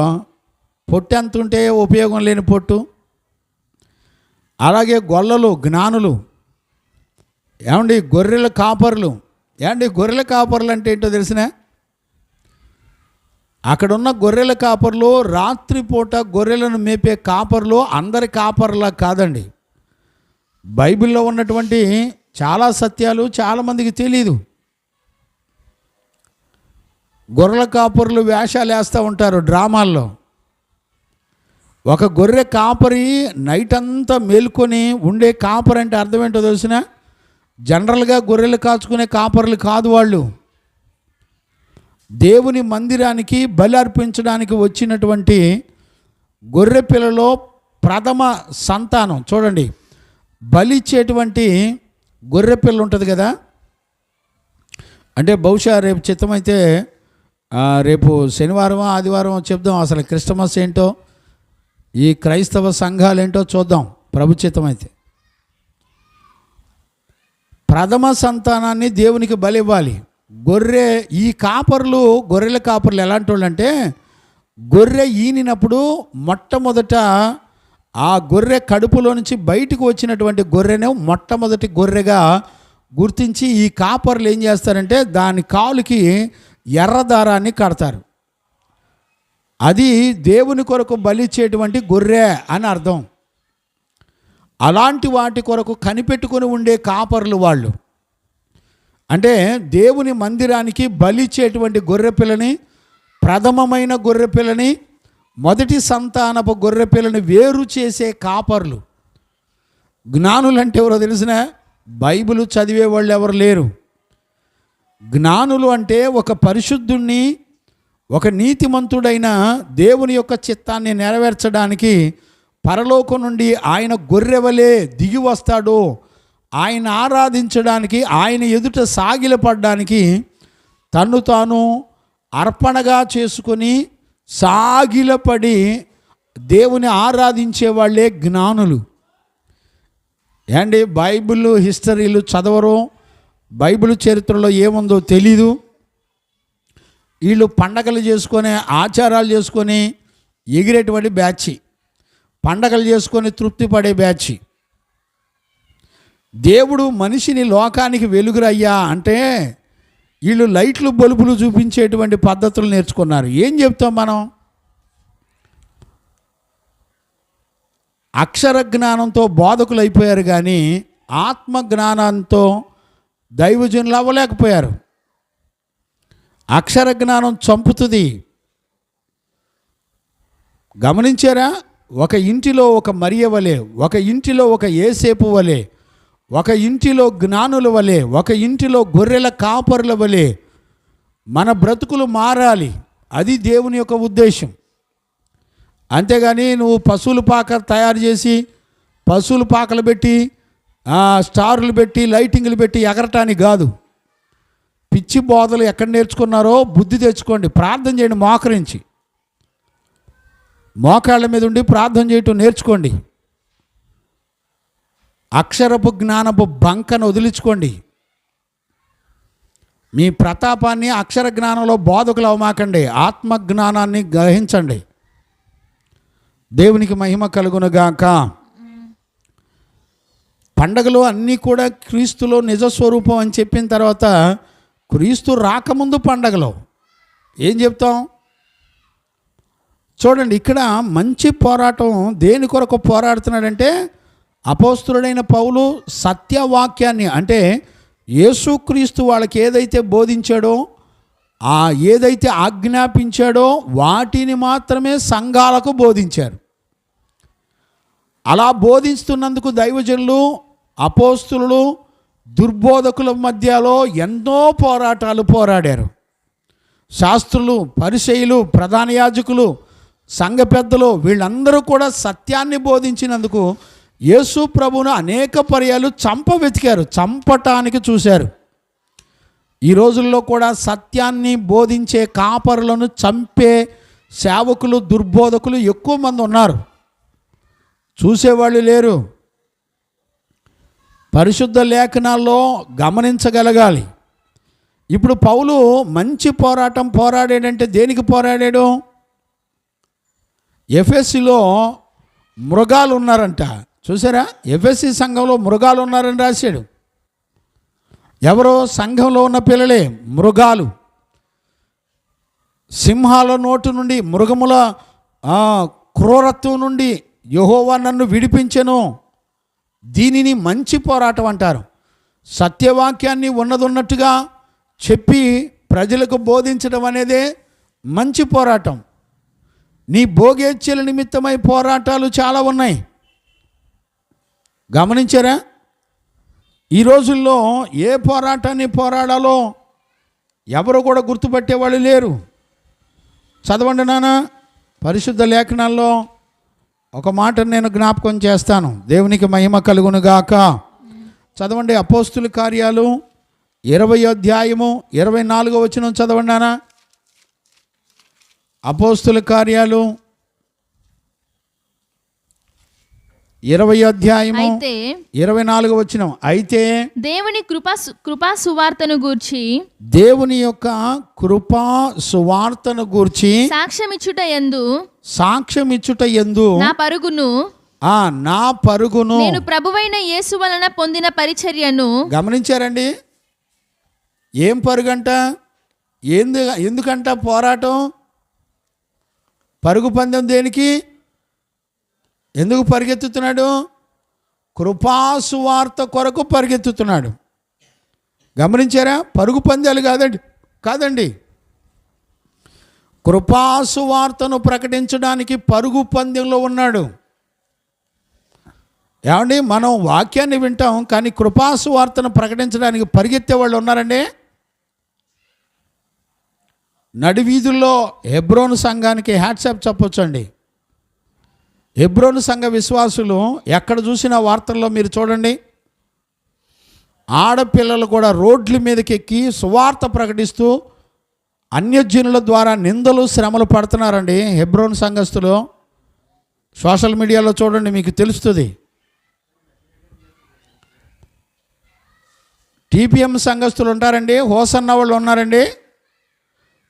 పొట్టు ఎంత ఉంటే ఉపయోగం లేని పొట్టు. అలాగే గొల్లలు, జ్ఞానులు, ఏమండి గొర్రెల కాపర్లు. ఏమండి గొర్రెల కాపర్లు అంటే ఏంటో తెలిసిన? అక్కడున్న గొర్రెల కాపర్లు రాత్రిపూట గొర్రెలను మేపే కాపర్లు అందరి కాపర్లా కాదండి. బైబిల్లో ఉన్నటువంటి చాలా సత్యాలు చాలామందికి తెలియదు. గొర్రెల కాపర్లు వేషాలు వేస్తూ ఉంటారు డ్రామాల్లో. ఒక గొర్రె కాపరి నైట్ అంతా మేల్కొని ఉండే కాపరి అంటే అర్థం ఏంటో తెలిసిన? జనరల్గా గొర్రెలు కాచుకునే కాపర్లు కాదు వాళ్ళు. దేవుని మందిరానికి బలి అర్పించడానికి వచ్చినటువంటి గొర్రె పిల్లలో ప్రథమ సంతానం. చూడండి, బలి ఇచ్చేటువంటి గొర్రె పిల్ల ఉంటుంది కదా. అంటే బహుశా రేపు చిత్తమైతే రేపు శనివారం, ఆదివారం చెప్దాం అసలు క్రిస్టమస్ ఏంటో, ఈ క్రైస్తవ సంఘాలు ఏంటో చూద్దాం ప్రభు చిత్తమైతే. ప్రథమ సంతానాన్ని దేవునికి బలి ఇవ్వాలి. గొర్రె, ఈ కాపర్లు, గొర్రెల కాపర్లు ఎలాంటి వాళ్ళు అంటే, గొర్రె ఈనినప్పుడు మొట్టమొదట ఆ గొర్రె కడుపులో నుంచి బయటకు వచ్చినటువంటి గొర్రెనే మొట్టమొదటి గొర్రెగా గుర్తించి ఈ కాపర్లు ఏం చేస్తారంటే దాని కాలుకి ఎర్రదారాన్ని కడతారు. అది దేవుని కొరకు బలిచ్చేటువంటి గొర్రె అని అర్థం. అలాంటి వాటి కొరకు కనిపెట్టుకుని ఉండే కాపర్లు వాళ్ళు. అంటే దేవుని మందిరానికి బలిచ్చేటువంటి గొర్రెపిల్లని, ప్రథమమైన గొర్రెపిల్లని, మొదటి సంతానపు గొర్రెపిల్లని వేరు చేసే కాపర్లు. జ్ఞానులు అంటే ఎవరో తెలిసిన? బైబిల్ చదివే వాళ్ళు ఎవరు లేరు. జ్ఞానులు అంటే ఒక పరిశుద్ధుణ్ణి, ఒక నీతిమంతుడైన దేవుని యొక్క చిత్తాన్ని నెరవేర్చడానికి పరలోకం నుండి ఆయన గొర్రెవలే దిగి వస్తాడు. ఆయన ఆరాధించడానికి, ఆయన ఎదుట సాగిలపడడానికి తన్ను తాను అర్పణగా చేసుకొని సాగిలపడి దేవుని ఆరాధించే వాళ్ళే జ్ఞానులు. ఏండి బైబిల్ హిస్టరీలు చదవరు, బైబిల్ చరిత్రలో ఏముందో తెలీదు. వీళ్ళు పండగలు చేసుకొని, ఆచారాలు చేసుకొని ఎగిరేటువంటి బ్యాచ్, పండగలు చేసుకొని తృప్తి పడే బ్యాచ్. దేవుడు మనిషిని లోకానికి వెలుగురయ్యా అంటే వీళ్ళు లైట్లు బల్బులు చూపించేటువంటి పద్ధతులు నేర్చుకున్నారు. ఏం చెప్తాం మనం? అక్షర జ్ఞానంతో బోధకులు అయిపోయారు, కానీ ఆత్మ జ్ఞానంతో దైవజనులు అవ్వలేకపోయారు. అక్షర జ్ఞానం చంపుతుంది. గమనించారా? ఒక ఇంటిలో ఒక మరియ వలె, ఒక ఇంటిలో ఒక యేసేపు వలె, ఒక ఇంటిలో జ్ఞానుల వలె, ఒక ఇంటిలో గొర్రెల కాపరుల వలె మన బ్రతుకులు మారాలి. అది దేవుని యొక్క ఉద్దేశం. అంతేగాని నువ్వు పశువుల పాక తయారు చేసి పశువుల పాకలు పెట్టి స్టార్లు పెట్టి లైటింగ్లు పెట్టి ఎగరటానికి కాదు. పిచ్చి బోధలు ఎక్కడ నేర్చుకున్నారో బుద్ధి తెచ్చుకోండి. ప్రార్థన చేయండి, మోకరించి మోకాళ్ళ మీద ఉండి ప్రార్థన చేయటం నేర్చుకోండి. అక్షరపు జ్ఞానపు బంకను వదిలించుకోండి. మీ ప్రతాపాన్ని అక్షర జ్ఞానంలో బోధకులు అవమాకండి, ఆత్మ జ్ఞానాన్ని గ్రహించండి. దేవునికి మహిమ కలుగునుగాక. పండగలు అన్నీ కూడా క్రీస్తులో నిజస్వరూపం అని చెప్పిన తర్వాత క్రీస్తు రాకముందు పండగలు ఏం చెప్తాం? చూడండి, ఇక్కడ మంచి పోరాటం దేని కొరకు పోరాడుతున్నాడంటే, అపోస్తులుడైన పౌలు సత్యవాక్యాన్ని, అంటే యేసుక్రీస్తు వాళ్ళకి ఏదైతే బోధించాడో, ఏదైతే ఆజ్ఞాపించాడో వాటిని మాత్రమే సంఘాలకు బోధించారు. అలా బోధిస్తున్నందుకు దైవజనులు, అపోస్తులు, దుర్బోధకుల మధ్యలో ఎన్నో పోరాటాలు పోరాడారు. శాస్త్రులు, పరిసయ్యులు, ప్రధాన యాజకులు, సంఘ పెద్దలు వీళ్ళందరూ కూడా సత్యాన్ని బోధించినందుకు యేసు ప్రభువును అనేక పర్యాలు వెతికారు, చంపటానికి చూశారు. ఈ రోజుల్లో కూడా సత్యాన్ని బోధించే కాపరులను చంపే సేవకులు, దుర్బోధకులు ఎక్కువ మంది ఉన్నారు. చూసేవాళ్ళు లేరు. పరిశుద్ధ లేఖనాల్లో గమనించగలగాలి. ఇప్పుడు పౌలు మంచి పోరాటం పోరాడాడంటే దేనికి పోరాడాడు? ఎఫెసీలో మృగాలు ఉన్నారంట. చూసారా? ఎఫెసీ సంఘంలో మృగాలు ఉన్నారని రాశాడు. ఎవరో సంఘంలో ఉన్న పిల్లలే మృగాలు. సింహాల నోటు నుండి, మృగముల క్రూరత్వం నుండి యెహోవా నన్ను విడిపించెను. దీనిని మంచి పోరాటం అంటారు. సత్యవాక్యాన్ని ఉన్నదన్నట్టుగా చెప్పి ప్రజలకు బోధించడం అనేదే మంచి పోరాటం. నీ భోగేచ్ఛల నిమిత్తమై పోరాటాలు చాలా ఉన్నాయి. గమనించారా? ఈ రోజుల్లో ఏ పోరాటాన్ని పోరాడాలో ఎవరు కూడా గుర్తుపట్టేవాళ్ళు లేరు. చదవండి నాన్న, పరిశుద్ధ లేఖనాల్లో ఒక మాట నేను జ్ఞాపకం చేస్తాను. దేవునికి మహిమ కలుగునుగాక. చదవండి, అపోస్తుల కార్యాలు 20వ అధ్యాయము 24వ వచనం చదవండి నాన్న. అపోస్తుల కార్యాలు 20వ అధ్యాయము 24వ వచనం. అయితే దేవుని కృపా సువార్తను గూర్చి, దేవుని యొక్క కృపా సువార్తను గూర్చి సాక్ష్యమిచ్చుట యందు నా పరుగును నేను ప్రభువైన యేసు వలన పొందిన పరిచర్యను. గమనించారండి? ఏం పరుగంట? ఎందుకంట పోరాటం? పరుగు పందెం దేనికి? ఎందుకు పరిగెత్తుతున్నాడు? కృపాసువార్త కొరకు పరిగెత్తుతున్నాడు. గమనించారా? పరుగు పందాలు కాదండి. కృపాసువార్తను ప్రకటించడానికి పరుగు పందెంలో ఉన్నాడు. ఏమండి, మనం వాక్యాన్ని వింటాం, కానీ కృపాసువార్తను ప్రకటించడానికి పరిగెత్తే వాళ్ళు ఉన్నారండి. నడివీధుల్లో హెబ్రోను సంఘానికి హ్యాట్సాప్ చెప్పొచ్చండి. హెబ్రోను సంఘ విశ్వాసులు ఎక్కడ చూసిన వార్తల్లో మీరు చూడండి, ఆడపిల్లలు కూడా రోడ్ల మీదకి ఎక్కి సువార్త ప్రకటిస్తూ అన్యజనుల ద్వారా నిందలు, శ్రమలు పడుతున్నారండి హెబ్రోను సంఘస్థులు. సోషల్ మీడియాలో చూడండి, మీకు తెలుస్తుంది. టీపీఎం సంఘస్థులు ఉంటారండి, హోసన్న వాళ్ళు ఉన్నారండి,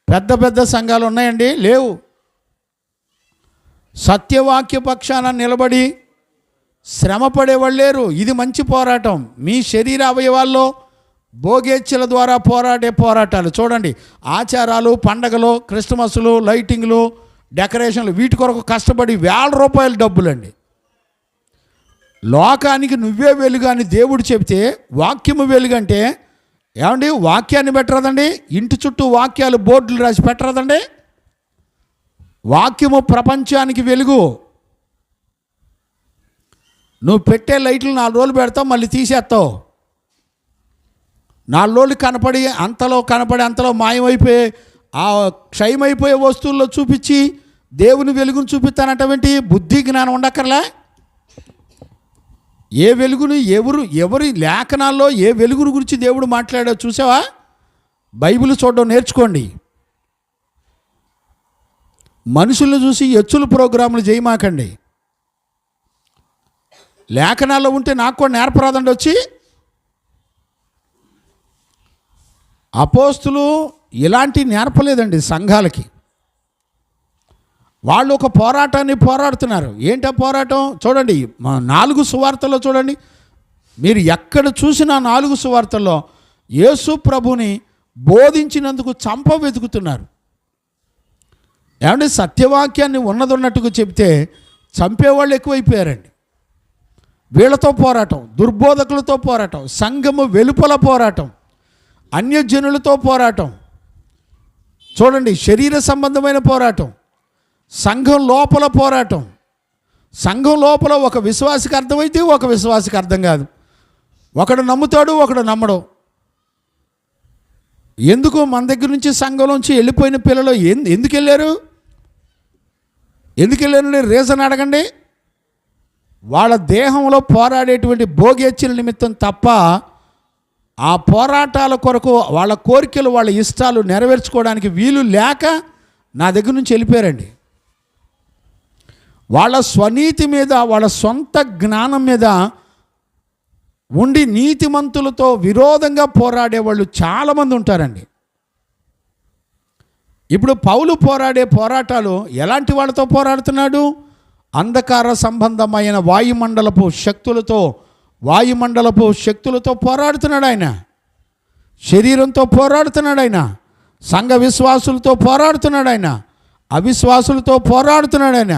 పెద్ద పెద్ద సంఘాలు ఉన్నాయండి, లేవు. సత్యవాక్య పక్షాన నిలబడి శ్రమ పడేవాళ్ళు లేరు. ఇది మంచి పోరాటం. మీ శరీర అవయవాల్లో భోగేచ్ఛల ద్వారా పోరాడే పోరాటాలు చూడండి. ఆచారాలు, పండగలు, క్రిస్మస్లు, లైటింగ్లు, డెకరేషన్లు, వీటి కొరకు కష్టపడి ₹1,000 డబ్బులండి. లోకానికి నువ్వే వెలుగు అని దేవుడు చెబితే, వాక్యము వెలుగంటే ఏమండి వాక్యాన్ని పెట్టరాదండి? ఇంటి చుట్టూ వాక్యాలు బోర్డులు రాసి పెట్టరాదండి? వాక్యము ప్రపంచానికి వెలుగు. నువ్వు పెట్టే లైట్లు 4 రోజులు పెడతావు, మళ్ళీ తీసేస్తావు. 4 రోజులు కనపడి అంతలో మాయమైపోయే ఆ క్షయమైపోయే వస్తువుల్లో చూపించి దేవుని వెలుగును చూపిస్తానంటావేంటి? బుద్ధి జ్ఞానం ఉండక్కర్లే. ఏ వెలుగును ఎవరి లేఖనాల్లో ఏ వెలుగును గురించి దేవుడు మాట్లాడాడో చూసావా? బైబిల్ చూడడం నేర్చుకోండి. మనుషులను చూసి ఎచ్చుల ప్రోగ్రాములు చేయమాకండి. లేఖనాల్లో ఉంటే నాకు కూడా నేర్పరాదండి వచ్చి. అపోస్తులు ఇలాంటి నేర్పలేదండి సంఘాలకి. వాళ్ళు ఒక పోరాటాన్ని పోరాడుతున్నారు. ఏంటా పోరాటం? చూడండి, మా 4 సువార్తల్లో చూడండి. మీరు ఎక్కడ చూసినా 4 సువార్తల్లో యేసు ప్రభుని బోధించినందుకు చంప వెతుకుతున్నారు. ఏమంటే సత్యవాక్యాన్ని ఉన్నదన్నట్టుగా చెప్తే చంపేవాళ్ళు ఎక్కువైపోయారండి. వీళ్ళతో పోరాటం, దుర్బోధకులతో పోరాటం, సంఘము వెలుపల పోరాటం, అన్యజనులతో పోరాటం. చూడండి, శరీర సంబంధమైన పోరాటం, సంఘం లోపల పోరాటం. సంఘం లోపల ఒక విశ్వాసికి అర్థమైతే ఒక విశ్వాసికి అర్థం కాదు. ఒకడు నమ్ముతాడు, ఒకడు నమ్మడు. ఎందుకు మన దగ్గర నుంచి సంఘంలోంచి వెళ్ళిపోయిన పిల్లలు ఎందుకు వెళ్ళారు? రీజన్ అడగండి. వాళ్ళ దేహంలో పోరాడేటువంటి భోగేచ్ఛల నిమిత్తం తప్ప ఆ పోరాటాల కొరకు వాళ్ళ కోరికలు వాళ్ళ ఇష్టాలు నెరవేర్చుకోవడానికి వీలు లేక నా దగ్గర నుంచి వెళ్ళిపోయారండి. వాళ్ళ స్వనీతి మీద, వాళ్ళ సొంత జ్ఞానం మీద ఉండి నీతిమంతులతో విరోధంగా పోరాడే వాళ్ళు చాలామంది ఉంటారండి. ఇప్పుడు పౌలు పోరాడే పోరాటాలు ఎలాంటి వాళ్ళతో పోరాడుతున్నాడు? అంధకార సంబంధమైన వాయుమండలపు శక్తులతో పోరాడుతున్నాడు ఆయన. శరీరంతో పోరాడుతున్నాడు ఆయన. సంఘ విశ్వాసులతో పోరాడుతున్నాడు ఆయన. అవిశ్వాసులతో పోరాడుతున్నాడు ఆయన.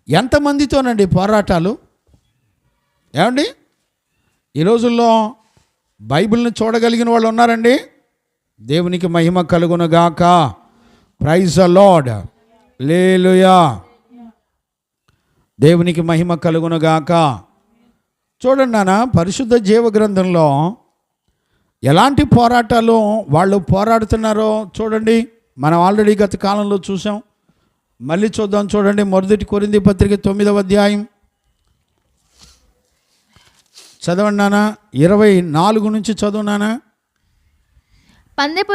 ఎంతమందితోనండి పోరాటాలు? ఏమండి, ఈ రోజుల్లో బైబిల్ని చూడగలిగిన వాళ్ళు ఉన్నారండి? దేవునికి మహిమ కలుగునుగాక. Praise the lord. హల్లెలూయా. దేవునికి మహిమ కలుగునుగాక. చూడండి నాన్న, పరిశుద్ధ జీవ గ్రంథంలో ఎలాంటి పోరాటాలు వాళ్ళు పోరాడుతున్నారో చూడండి. మనం ఆల్రెడీ గత కాలంలో చూసాం, మళ్ళీ చూద్దాం. చూడండి, 1 కొరింథీ పత్రిక 9వ అధ్యాయం చదవండి నాన్న. 24 నుంచి చదువు నాన్న. పందెపు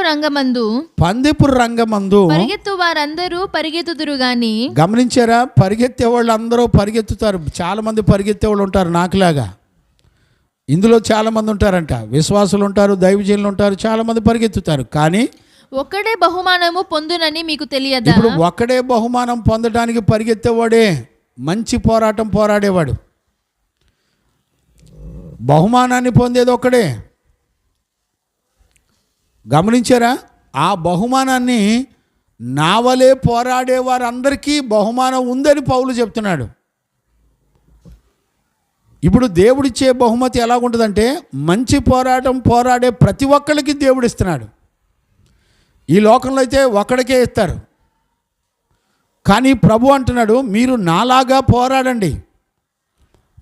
రంగమందు పరిగెత్తు వారందరూ పరిగెత్తుదురు గాని. గమనించారా? పరిగెత్తే వాళ్ళు అందరూ పరిగెత్తుతారు. చాలామంది పరిగెత్తే వాళ్ళు ఉంటారు నాకులాగా. ఇందులో చాలామంది ఉంటారంట. విశ్వాసులు ఉంటారు, దైవజనులు ఉంటారు, చాలామంది పరిగెత్తుతారు. కానీ ఒక్కడే బహుమానము పొందునని మీకు తెలియదా? ఇప్పుడు ఒక్కడే బహుమానం పొందడానికి పరిగెత్తేవాడే మంచి పోరాటం పోరాడేవాడు. బహుమానాన్ని పొందేది ఒక్కడే. గమనించారా? ఆ బహుమానాన్ని నావలే పోరాడే వారందరికీ బహుమానం ఉందని పౌలు చెప్తున్నాడు. ఇప్పుడు దేవుడిచ్చే బహుమతి ఎలాగుంటుందంటే, మంచి పోరాటం పోరాడే ప్రతి ఒక్కరికి దేవుడు ఇస్తున్నాడు. ఈ లోకంలో అయితే ఒక్కడికే ఇస్తారు. కానీ ప్రభు అంటున్నాడు, మీరు నాలాగా పోరాడండి.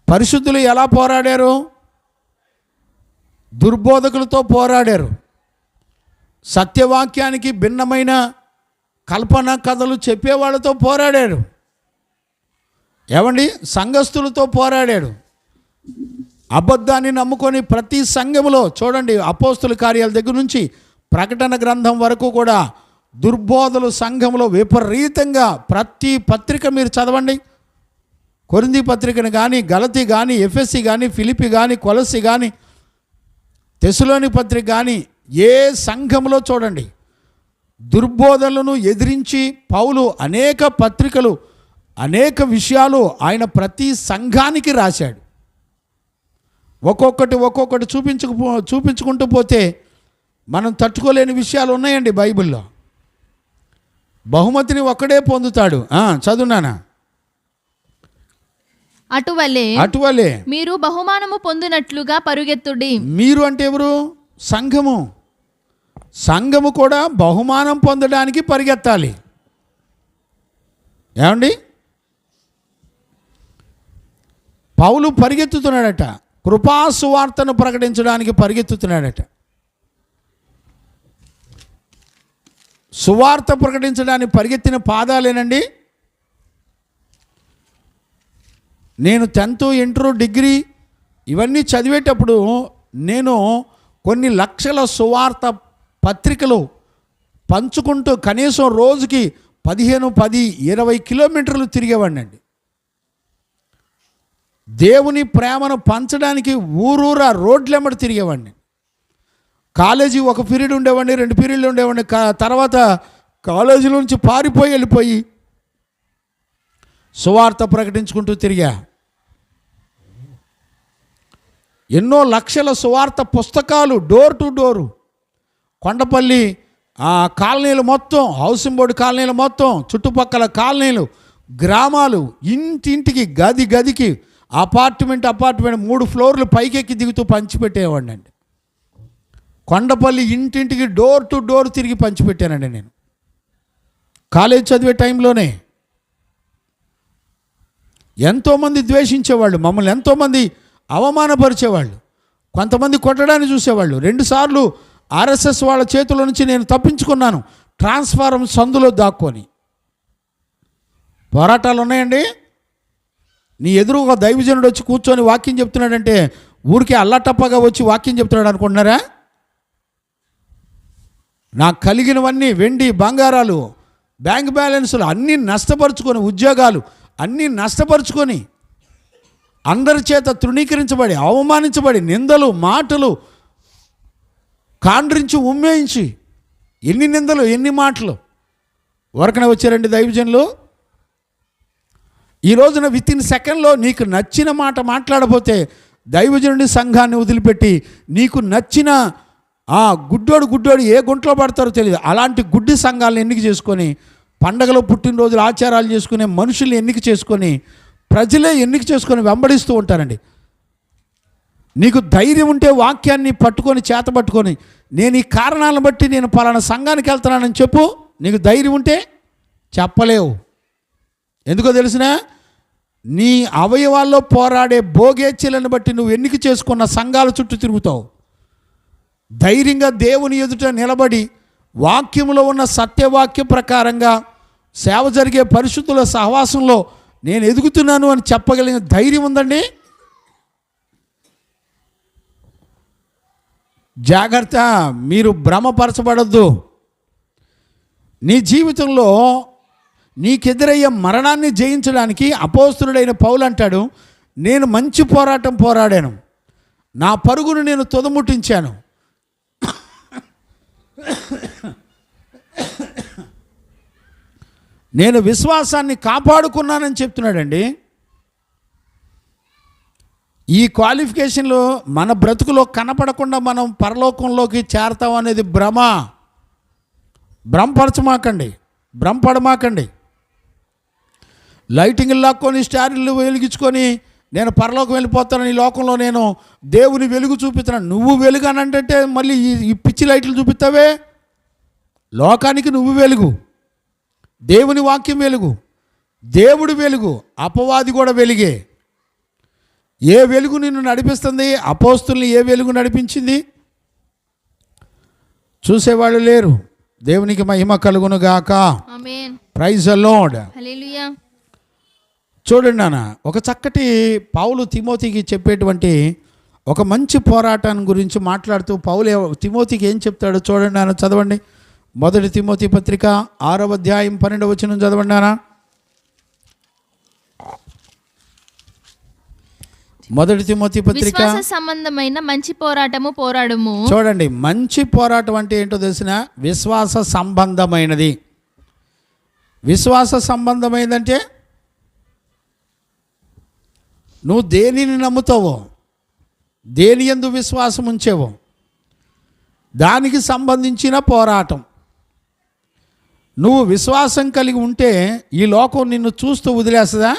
పరిశుద్ధులు ఎలా పోరాడారు? దుర్బోధకులతో పోరాడారు. సత్యవాక్యానికి భిన్నమైన కల్పన కథలు చెప్పేవాళ్ళతో పోరాడాడు. ఏమండి, సంఘస్థులతో పోరాడాడు. అబద్ధాన్ని నమ్ముకొని ప్రతి సంఘములో చూడండి, అపోస్తుల కార్యాల దగ్గర నుంచి ప్రకటన గ్రంథం వరకు కూడా దుర్బోధలు సంఘంలో విపరీతంగా. ప్రతి పత్రిక మీరు చదవండి, కొరింథీ పత్రికను కానీ, గలతీ కానీ, ఎఫెసీ కానీ, ఫిలిప్పీ కానీ, కొలస్సీ కానీ, తెస్సలోని పత్రిక కానీ, ఏ సంఘంలో చూడండి దుర్బోధనలను ఎదిరించి పౌలు అనేక పత్రికలు, అనేక విషయాలు ఆయన ప్రతి సంఘానికి రాశాడు. ఒక్కొక్కటి చూపించుకుంటూ పోతే మనం తట్టుకోలేని విషయాలు ఉన్నాయండి బైబిల్లో. బహుమతిని ఒక్కడే పొందుతాడు. చదువునానా. అటువలే మీరు బహుమానము పొందినట్లుగా పరుగెత్తుడి. మీరు అంటే ఎవరు? సంఘము. సంఘము కూడా బహుమానం పొందడానికి పరిగెత్తాలి. ఏమండి, పౌలు పరిగెత్తుతున్నాడట, కృపా సువార్తను ప్రకటించడానికి పరిగెత్తుతున్నాడట. సువార్త ప్రకటించడానికి పరిగెత్తిన పాదాలేనండి. నేను 10th, ఇంటర్, డిగ్రీ ఇవన్నీ చదివేటప్పుడు నేను కొన్ని లక్షల సువార్త పత్రికలు పంచుకుంటూ కనీసం రోజుకి 15, 10, 20 కిలోమీటర్లు తిరిగేవాడిని అండి. దేవుని ప్రేమను పంచడానికి ఊరూరా రోడ్లెమ్మడి తిరిగేవాడిని. కాలేజీ ఒక పీరియడ్ ఉండేవాడిని, 2 పీరియడ్లు ఉండేవాడిని. తర్వాత కాలేజీలో నుంచి పారిపోయి వెళ్ళిపోయి సువార్త ప్రకటించుకుంటూ తిరిగా. ఎన్నో లక్షల సువార్త పుస్తకాలు డోర్ టు డోరు. కొండపల్లి కాలనీలు మొత్తం, హౌసింగ్ బోర్డు కాలనీలు మొత్తం, చుట్టుపక్కల కాలనీలు, గ్రామాలు, ఇంటింటికి, గదికి, అపార్ట్మెంట్ 3 ఫ్లోర్లు పైకెక్కి దిగుతూ పంచిపెట్టేవాడిని అండి. కొండపల్లి ఇంటింటికి డోర్ టు డోర్ తిరిగి పంచిపెట్టానండి నేను కాలేజ్ చదివే టైంలోనే. ఎంతోమంది ద్వేషించేవాళ్ళు, మమ్మల్ని ఎంతోమంది అవమానపరిచేవాళ్ళు, కొంతమంది కొట్టడానికి చూసేవాళ్ళు. 2 సార్లు ఆర్ఎస్ఎస్ వాళ్ళ చేతుల నుంచి నేను తప్పించుకున్నాను, ట్రాన్స్ఫారం సందులో దాక్కొని. పోరాటాలు ఉన్నాయండి. నీ ఎదురు ఒక దైవజనుడు వచ్చి కూర్చొని వాక్యం చెప్తున్నాడంటే ఊరికే అల్లటప్పగా వచ్చి వాక్యం చెప్తున్నాడు అనుకుంటున్నారా? నాకు కలిగినవన్నీ, వెండి బంగారాలు, బ్యాంక్ బ్యాలెన్సులు అన్నీ నష్టపరుచుకొని, ఉద్యోగాలు అన్నీ నష్టపరుచుకొని, అందరి చేత తృణీకరించబడి, అవమానించబడి, నిందలు, మాటలు కాండ్రించి ఉమ్మేయించి, ఎన్ని నిందలు, ఎన్ని మాటలు వరకనే వచ్చారండి దైవజనులు. ఈ రోజున వితిన్ సెకండ్లో నీకు నచ్చిన మాట మాట్లాడబోతే దైవజనుడి సంఘాన్ని వదిలిపెట్టి నీకు నచ్చిన గుడ్డోడు ఏ గుంట్లో పడతారో తెలియదు అలాంటి గుడ్డి సంఘాలను ఎన్నిక చేసుకొని, పండగలో పుట్టినరోజులు ఆచారాలు చేసుకునే మనుషుల్ని ఎన్నిక చేసుకొని, ప్రజలే ఎన్నిక చేసుకొని వెంబడిస్తూ ఉంటారండి. నీకు ధైర్యం ఉంటే వాక్యాన్ని పట్టుకొని, చేతపట్టుకొని, నేను ఈ కారణాలను బట్టి నేను పలానా సంఘానికి వెళ్తున్నానని చెప్పు. నీకు ధైర్యం ఉంటే చెప్పలేవు. ఎందుకో తెలిసిన, నీ అవయవాల్లో పోరాడే భోగేచ్ఛలను బట్టి నువ్వు ఎన్నిక చేసుకున్న సంఘాల చుట్టూ తిరుగుతావు. ధైర్యంగా దేవుని ఎదుట నిలబడి వాక్యంలో ఉన్న సత్యవాక్య ప్రకారంగా సేవ జరిగే పరిశుద్ధుల సహవాసంలో నేను ఎదుగుతున్నాను అని చెప్పగలిగిన ధైర్యం ఉందండి. జాగ్రత్త, మీరు భ్రమపరచబడద్దు. నీ జీవితంలో నీకెదురయ్యే మరణాన్ని జయించడానికి అపోస్తలుడైన పౌలు అంటాడు, నేను మంచి పోరాటం పోరాడాను, నా పరుగును నేను తుదముట్టించాను, నేను విశ్వాసాన్ని కాపాడుకున్నానని చెప్తున్నాడండి. ఈ క్వాలిఫికేషన్లో మన బ్రతుకులో కనపడకుండా మనం పరలోకంలోకి చేరతాం అనేది భ్రమపడమాకండి. లైటింగ్లు లాక్కొని, స్టార్లు వెలిగించుకొని నేను పరలోకం వెళ్ళిపోతానని, ఈ లోకంలో నేను దేవుని వెలుగు చూపిస్తున్నాను. నువ్వు వెలుగు అని అంటే మళ్ళీ ఈ పిచ్చి లైట్లు చూపిస్తావే. లోకానికి నువ్వు వెలుగు, దేవుని వాక్యం వెలుగు, దేవుడు వెలుగు, అపవాది కూడా వెలుగే. ఏ వెలుగు నిన్ను నడిపిస్తుంది? అపోస్తుల్ని ఏ వెలుగు నడిపించింది? చూసేవాళ్ళు లేరు. దేవునికి మహిమ కలుగును గాక. Amen. Praise the lord. Hallelujah. చూడండి నాన్న, ఒక చక్కటి పౌలు తిమోతికి చెప్పేటువంటి ఒక మంచి పోరాటాన్ని గురించి మాట్లాడుతూ పౌలు తిమోతికి ఏం చెప్తాడో చూడండి నాన్న, చదవండి. 1 తిమోతి పత్రిక 6వ అధ్యాయం 12వ వచనం చదవండి నాన్న. 1 తిమోతి పత్రిక, విశ్వాస సంబంధమైన మంచి పోరాటము పోరాడుము. చూడండి, మంచి పోరాటం అంటే ఏంటో తెలిసిన, విశ్వాస సంబంధమైనది. విశ్వాస సంబంధమైనదంటే నువ్వు దేనిని నమ్ముతావో, దేని యందు విశ్వాసం ఉంచేవో దానికి సంబంధించిన పోరాటం. నువ్వు విశ్వాసం కలిగి ఉంటే ఈ లోకం నిన్ను చూస్తూ వదిలేస్తుందా?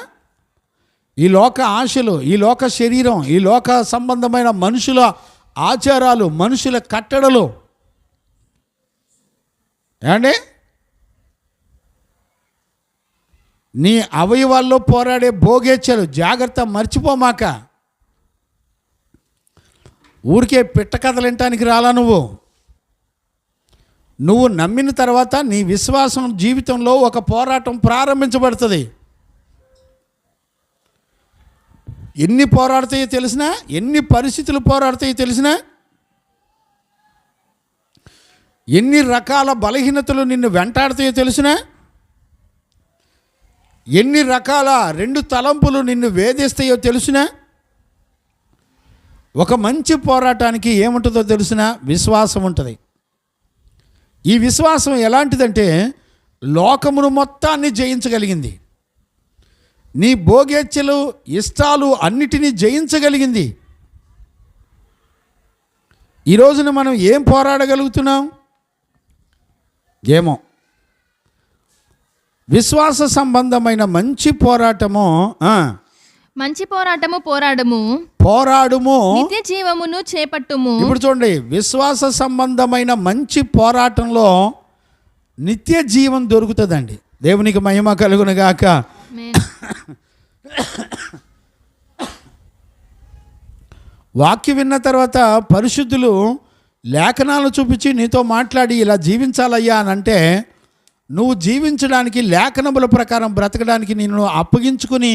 ఈ లోక ఆశలు, ఈ లోక శరీరం, ఈ లోక సంబంధమైన మనుషుల ఆచారాలు, మనుషుల కట్టడలు ఏమండి? నీ అవయవాల్లో పోరాడే భోగేచ్ఛలు జాగ్రత్త, మర్చిపోమాక. ఊరికే పిట్ట కథలు వినటానికి రాలా నువ్వు నమ్మిన తర్వాత నీ విశ్వాసం జీవితంలో ఒక పోరాటం ప్రారంభించబడుతుంది. ఎన్ని పోరాడతాయో తెలిసినా, ఎన్ని పరిస్థితులు పోరాడతాయో తెలిసినా, ఎన్ని రకాల బలహీనతలు నిన్ను వెంటాడతాయో తెలిసినా, ఎన్ని రకాల రెండు తలంపులు నిన్ను వేధిస్తాయో తెలిసినా, ఒక మంచి పోరాటానికి ఏముంటుందో తెలిసినా విశ్వాసం ఉంటుంది. ఈ విశ్వాసం ఎలాంటిదంటే లోకమును మొత్తాన్ని జయించగలిగింది. నీ భోగేచ్ఛలు, ఇష్టాలు అన్నిటినీ జయించగలిగింది. ఈ రోజున మనం ఏం పోరాడగలుగుతున్నాం? ఏమో. విశ్వాస సంబంధమైన మంచి పోరాటము, మంచి పోరాటము పోరాడుము, నిత్య జీవమును చేపట్టుము. ఇప్పుడు చూడండి, విశ్వాస సంబంధమైన మంచి పోరాటంలో నిత్య జీవం దొరుకుతుందండి. దేవునికి మహిమ కలుగును గాక. వాక్యం విన్న తర్వాత పరిశుద్ధులు లేఖనాలు చూపించి నీతో మాట్లాడి ఇలా జీవించాలయ్యా అని అంటే, నువ్వు జీవించడానికి, లేఖనముల ప్రకారం బ్రతకడానికి నిన్ను అప్పగించుకుని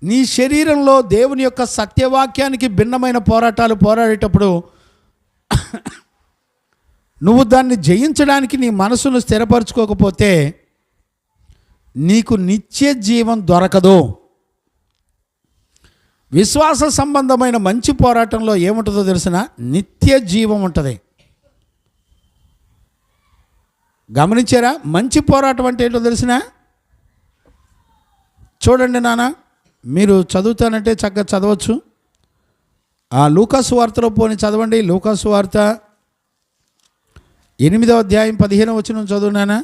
నీ శరీరంలో దేవుని యొక్క సత్యవాక్యానికి భిన్నమైన పోరాటాలు పోరాడేటప్పుడు నువ్వు దాన్ని జయించడానికి నీ మనసును స్థిరపరచుకోకపోతే నీకు నిత్య జీవం దొరకదు. విశ్వాస సంబంధమైన మంచి పోరాటంలో ఏముంటుందో తెలిసిన? నిత్య జీవం ఉంటుంది. గమనించారా? మంచి పోరాటం అంటే ఏంటో తెలిసిన? చూడండి నాన్న, మీరు చదువుతానంటే చక్కగా చదవచ్చు. ఆ లూకాసు వార్తలో పోని చదవండి. లూకాసు వార్త 8వ అధ్యాయం 15వ వచనం చదువునానా.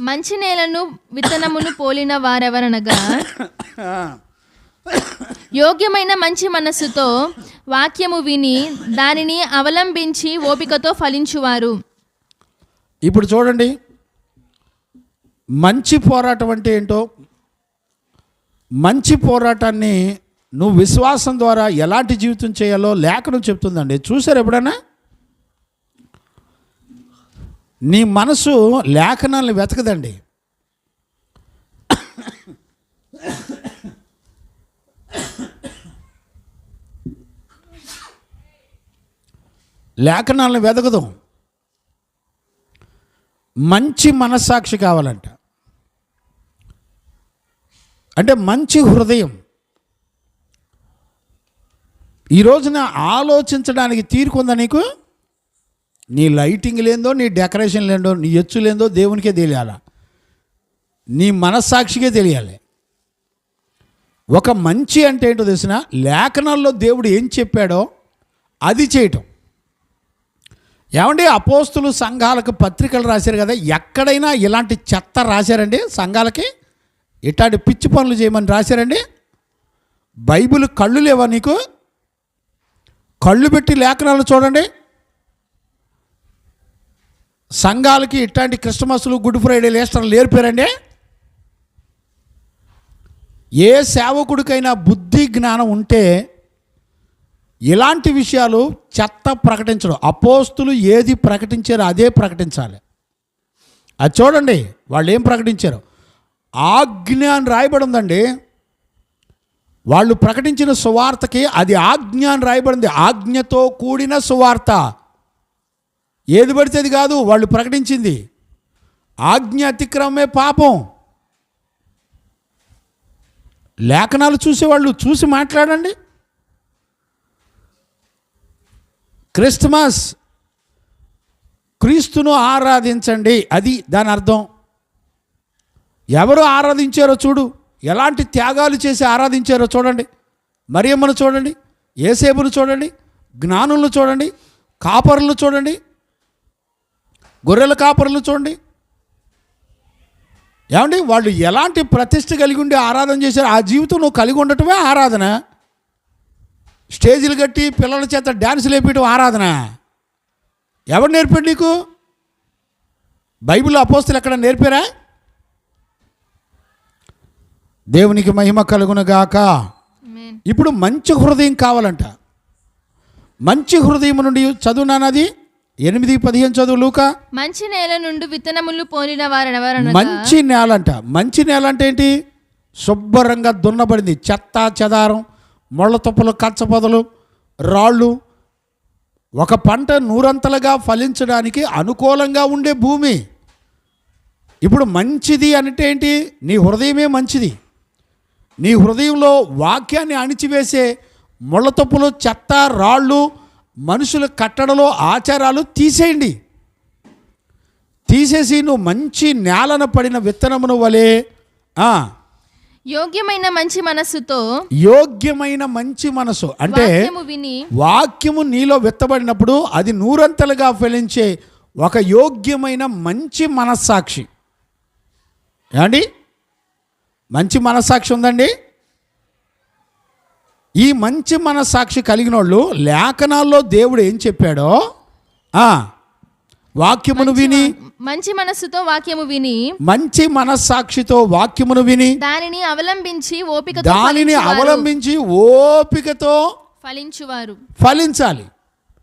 మంచి నేలను విత్తనమును పోలిన వారెవరనగా యోగ్యమైన మంచి మనస్సుతో వాక్యము విని దానిని అవలంబించి ఓపికతో ఫలించువారు. ఇప్పుడు చూడండి, మంచి పోరాటం అంటే ఏంటో, మంచి పోరాటాన్ని నువ్వు విశ్వాసం ద్వారా ఎలాంటి జీవితం చేయాలో లేఖనం చెప్తుందండి. చూసారు ఎప్పుడైనా? నీ మనసు లేఖనాలను వెతకదండి. లేఖనాలను వెతకదు. మంచి మనస్సాక్షి కావాలంట. అంటే మంచి హృదయం. ఈ రోజున ఆలోచించడానికి తీరుకుందా నీకు? నీ లైటింగ్ లేదో, నీ డెకరేషన్ లేదో, నీ ఎచ్చు లేదో దేవునికే తెలియాలా, నీ మనస్సాక్షికే తెలియాలి. ఒక మంచి అంటే ఏంటో తెలిసిన? లేఖనాల్లో దేవుడు ఏం చెప్పాడో అది చేయటం. ఏమండి, అపోస్తులు సంఘాలకు పత్రికలు రాశారు కదా, ఎక్కడైనా ఇలాంటి చెత్త రాశారండి? సంఘాలకి ఇట్లాంటి పిచ్చి పనులు చేయమని రాశారండి? బైబిల్ కళ్ళు లేవా నీకు? కళ్ళు పెట్టి లేఖనాలు చూడండి. సంఘాలకి ఇట్లాంటి క్రిస్మస్లు, గుడ్ ఫ్రైడేలు, ఈస్టర్లు నేర్పారండి? ఏ సేవకుడికైనా బుద్ధి జ్ఞానం ఉంటే ఇలాంటి విషయాలు చెత్త ప్రకటించడం. అపోస్తులు ఏది ప్రకటించారో అదే ప్రకటించాలి. అది చూడండి, వాళ్ళు ఏం ప్రకటించారు? ఆజ్ఞ అని రాయబడి ఉందండి. వాళ్ళు ప్రకటించిన సువార్తకి అది ఆజ్ఞ అని రాయబడింది. ఆజ్ఞతో కూడిన సువార్త. ఏది పడితే అది కాదు వాళ్ళు ప్రకటించింది. ఆజ్ఞ అతిక్రమమే పాపం. లేఖనాలు చూసేవాళ్ళు చూసి మాట్లాడండి. క్రిస్మస్, క్రీస్తును ఆరాధించండి, అది దాని అర్థం. ఎవరు ఆరాధించారో చూడు, ఎలాంటి త్యాగాలు చేసి ఆరాధించారో చూడండి. మరియమ్మను చూడండి, యేసేపును చూడండి, జ్ఞానులను చూడండి, కాపరులను చూడండి, గొర్రెల కాపరులు చూడండి. ఏమండి, వాళ్ళు ఎలాంటి ప్రతిష్ట కలిగి ఉండి ఆరాధన చేశారు? ఆ జీవితం నువ్వు కలిగి ఉండటమే ఆరాధన. స్టేజీలు కట్టి పిల్లల చేత డ్యాన్సులు వేపించడం ఆరాధన. ఎవరు నేర్పాడు నీకు? బైబిల్ అపోస్తులు ఎక్కడ నేర్పారా? దేవునికి మహిమ కలుగునుగాక. ఆమేన్. ఇప్పుడు మంచి హృదయం కావాలంట. మంచి హృదయం నుండి చదువునానది 8:15 చదువు లూకా. మంచి నేల నుండి విత్తనములు పోలిన వారెవరనగా మంచి నేల అంట. మంచి నేల అంటే ఏంటి? శుభ్రంగా దున్నబడింది. చెత్త చెదారం, ముళ్ళ తుప్పలు, కచ్చపొదలు, రాళ్ళు, ఒక పంట నూరంతలుగా ఫలించడానికి అనుకూలంగా ఉండే భూమి. ఇప్పుడు మంచిది అంటే ఏంటి? నీ హృదయమే మంచిది. నీ హృదయంలో వాక్యాన్ని అణిచివేసే ముళ్ళ తుప్పలు, చెత్త, రాళ్ళు, మనుషుల కట్టడలో ఆచారాలు తీసేయండి. తీసేసి నువ్వు మంచి నేలన పడిన విత్తనమును వలె యోగ్యమైన మంచి మనస్సుతో యోగ్యమైన మంచి మనసు అంటే వాక్యము విని వాక్యము నీలో విత్తబడినప్పుడు అది నూరంతలుగా ఫలించే ఒక యోగ్యమైన మంచి మనస్సాక్షి. ఏమండి? మంచి మనస్సాక్షి ఉందండి. ఈ మంచి మనస్సాక్షి కలిగిన వాళ్ళు లేఖనాల్లో దేవుడు ఏం చెప్పాడో వాక్యమును విని, మంచి మనస్సుతో వాక్యము విని మంచి మనస్సాక్షితో వాక్యమును విని దానిని అవలంబించి ఓపికతో ఫలించువారు. ఫలించాలి.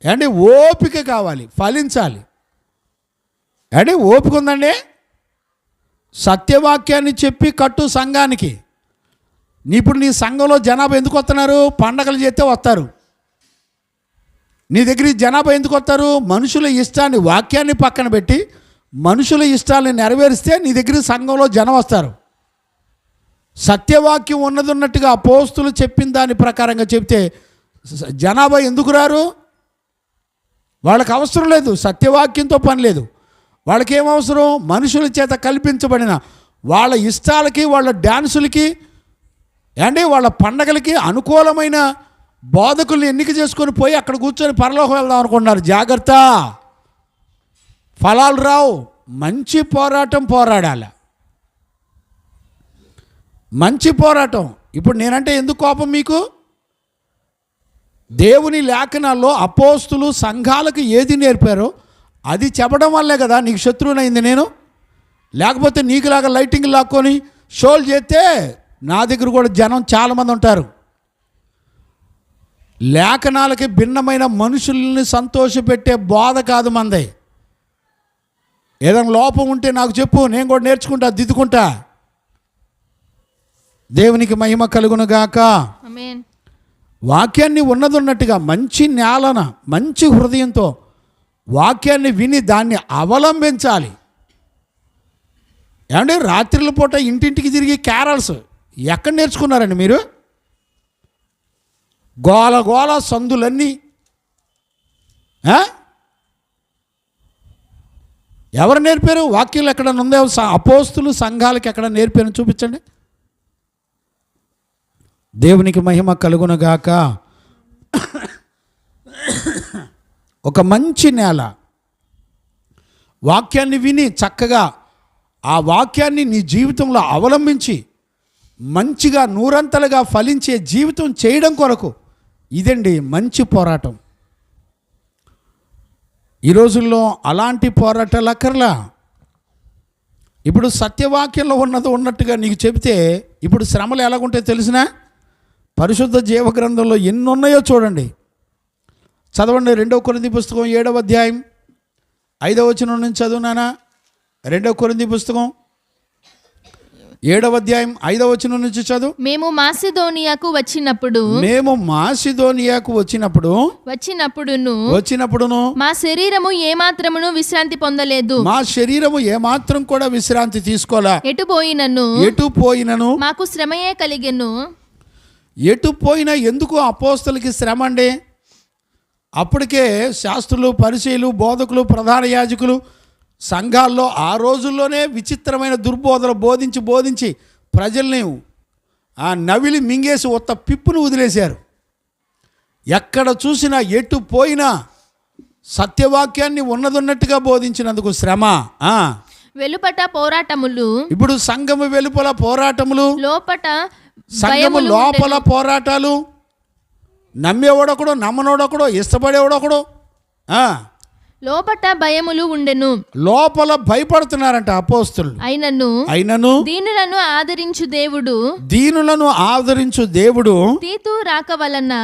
అంటే ఓపిక కావాలి, ఫలించాలి. అంటే ఓపిక ఉందండి. సత్యవాక్యాన్ని చెప్పి కట్టు సంఘానికి. ఇప్పుడు నీ సంఘంలో జనాభా ఎందుకు వస్తున్నారు? పండగలు చేస్తే వస్తారు. నీ దగ్గరికి జనాభా ఎందుకు వస్తారు? మనుషుల ఇష్టాన్ని, వాక్యాన్ని పక్కన పెట్టి మనుషుల ఇష్టాన్ని నెరవేరిస్తే నీ దగ్గరికి సంఘంలో జనం వస్తారు. సత్యవాక్యం ఉన్నట్టుగా అపోస్తులు చెప్పిన దాని ప్రకారంగా చెప్తే జనాభా ఎందుకు రారు? వాళ్ళకి అవసరం లేదు, సత్యవాక్యంతో పని లేదు. వాళ్ళకి ఏం అవసరం? మనుషుల చేత కల్పించబడిన వాళ్ళ ఇష్టాలకి, వాళ్ళ డ్యాన్సులకి, అంటే వాళ్ళ పండగలకి అనుకూలమైన బోధకుల్ని ఎన్నిక చేసుకొని పోయి అక్కడ కూర్చొని పరలోకం వెళ్దాం అనుకుంటున్నారు. జాగ్రత్త, ఫలాలు రావు. మంచి పోరాటం పోరాడాలి. మంచి పోరాటం. ఇప్పుడు నేనంటే ఎందుకు కోపం మీకు? దేవుని లేఖనాల్లో అపోస్తులు సంఘాలకు ఏది నేర్పారో అది చెప్పడం వల్లే కదా నీకు శత్రువునైంది నేను. లేకపోతే నీకులాగా లైటింగ్ లాక్కొని షోలు చేస్తే నా దగ్గర కూడా జనం చాలామంది ఉంటారు. లేఖనాలకి భిన్నమైన మనుషుల్ని సంతోషపెట్టే బోధ కాదు మంది. ఏదైనా లోపం ఉంటే నాకు చెప్పు, నేను కూడా నేర్చుకుంటా, దిద్దుకుంటా. దేవునికి మహిమ కలుగునుగాక. ఆమేన్. వాక్యాన్ని ఉన్నట్టుగా మంచి నేలన మంచి హృదయంతో వాక్యాన్ని విని దాన్ని అవలంబించాలి. ఏమంటే రాత్రిల పూట ఇంటింటికి తిరిగి క్యారల్స్ ఎక్కడ నేర్చుకున్నారండి మీరు? గోల గోల సందులన్నీ. ఎవరు నేర్పారు? వాక్యంలో ఎక్కడ ఉందే? అపోస్తులు సంఘాలకి ఎక్కడ నేర్పారు? చూపించండి. దేవునికి మహిమ కలుగునగాక. ఒక మంచి నేల, వాక్యాన్ని విని చక్కగా ఆ వాక్యాన్ని నీ జీవితంలో అవలంబించి మంచిగా నూరంతలుగా ఫలించే జీవితం చేయడం కొరకు ఇదండి మంచి పోరాటం. ఈ రోజుల్లో అలాంటి పోరాటాలు అక్కర్లా. ఇప్పుడు సత్యవాక్యంలో ఉన్నట్టుగా నీకు చెబితే ఇప్పుడు శ్రమలు ఎలాగుంటాయో తెలిసినా? పరిశుద్ధ జీవగ్రంథంలో ఎన్ని ఉన్నాయో చూడండి. చదవండి. 2 కొరింథీ పుస్తకం 7వ అధ్యాయం 5వ వచనం నుంచి చదువునానా? 2 కొరింథీ పుస్తకం 7వ అధ్యాయం 5వ వచనం నుంచి చదువు. మేము మాసిదోనియాకు వచ్చినప్పుడును మా శరీరము ఏమాత్రమును విశ్రాంతి పొందలేదు. మా శరీరము ఏమాత్రం కూడా విశ్రాంతి తీసుకోలే. ఎటు పోయినను మాకు శ్రమయే కలిగెను. ఎటు పోయినా ఎందుకు అపోస్తలకి శ్రమ అండి? అప్పటికే శాస్త్రులు, పరిసయ్యులు, బోధకులు, ప్రధాన యాజకులు సంఘాల్లో ఆ రోజుల్లోనే విచిత్రమైన దుర్బోధలు బోధించి ప్రజల్ని నవిలి మింగేసి ఒక్క పిప్పును వదిలేశారు. ఎక్కడ చూసినా ఎటు పోయినా సత్యవాక్యాన్ని ఉన్నట్టుగా బోధించినందుకు శ్రమ. వెలుపట పోరాటములు. ఇప్పుడు సంఘము వెలుపల పోరాటములు, సంఘము లోపల పోరాటాలు. నమ్మేవాడొకడు, నమ్మనోడొకడు, ఇష్టపడేవాడొకడు. లోపట భయములు ఉండెను. లోపల భయపడుతున్నారంట అపోస్తులు. అయినను దీనులను ఆదరించు దేవుడు తీతు రాక వలన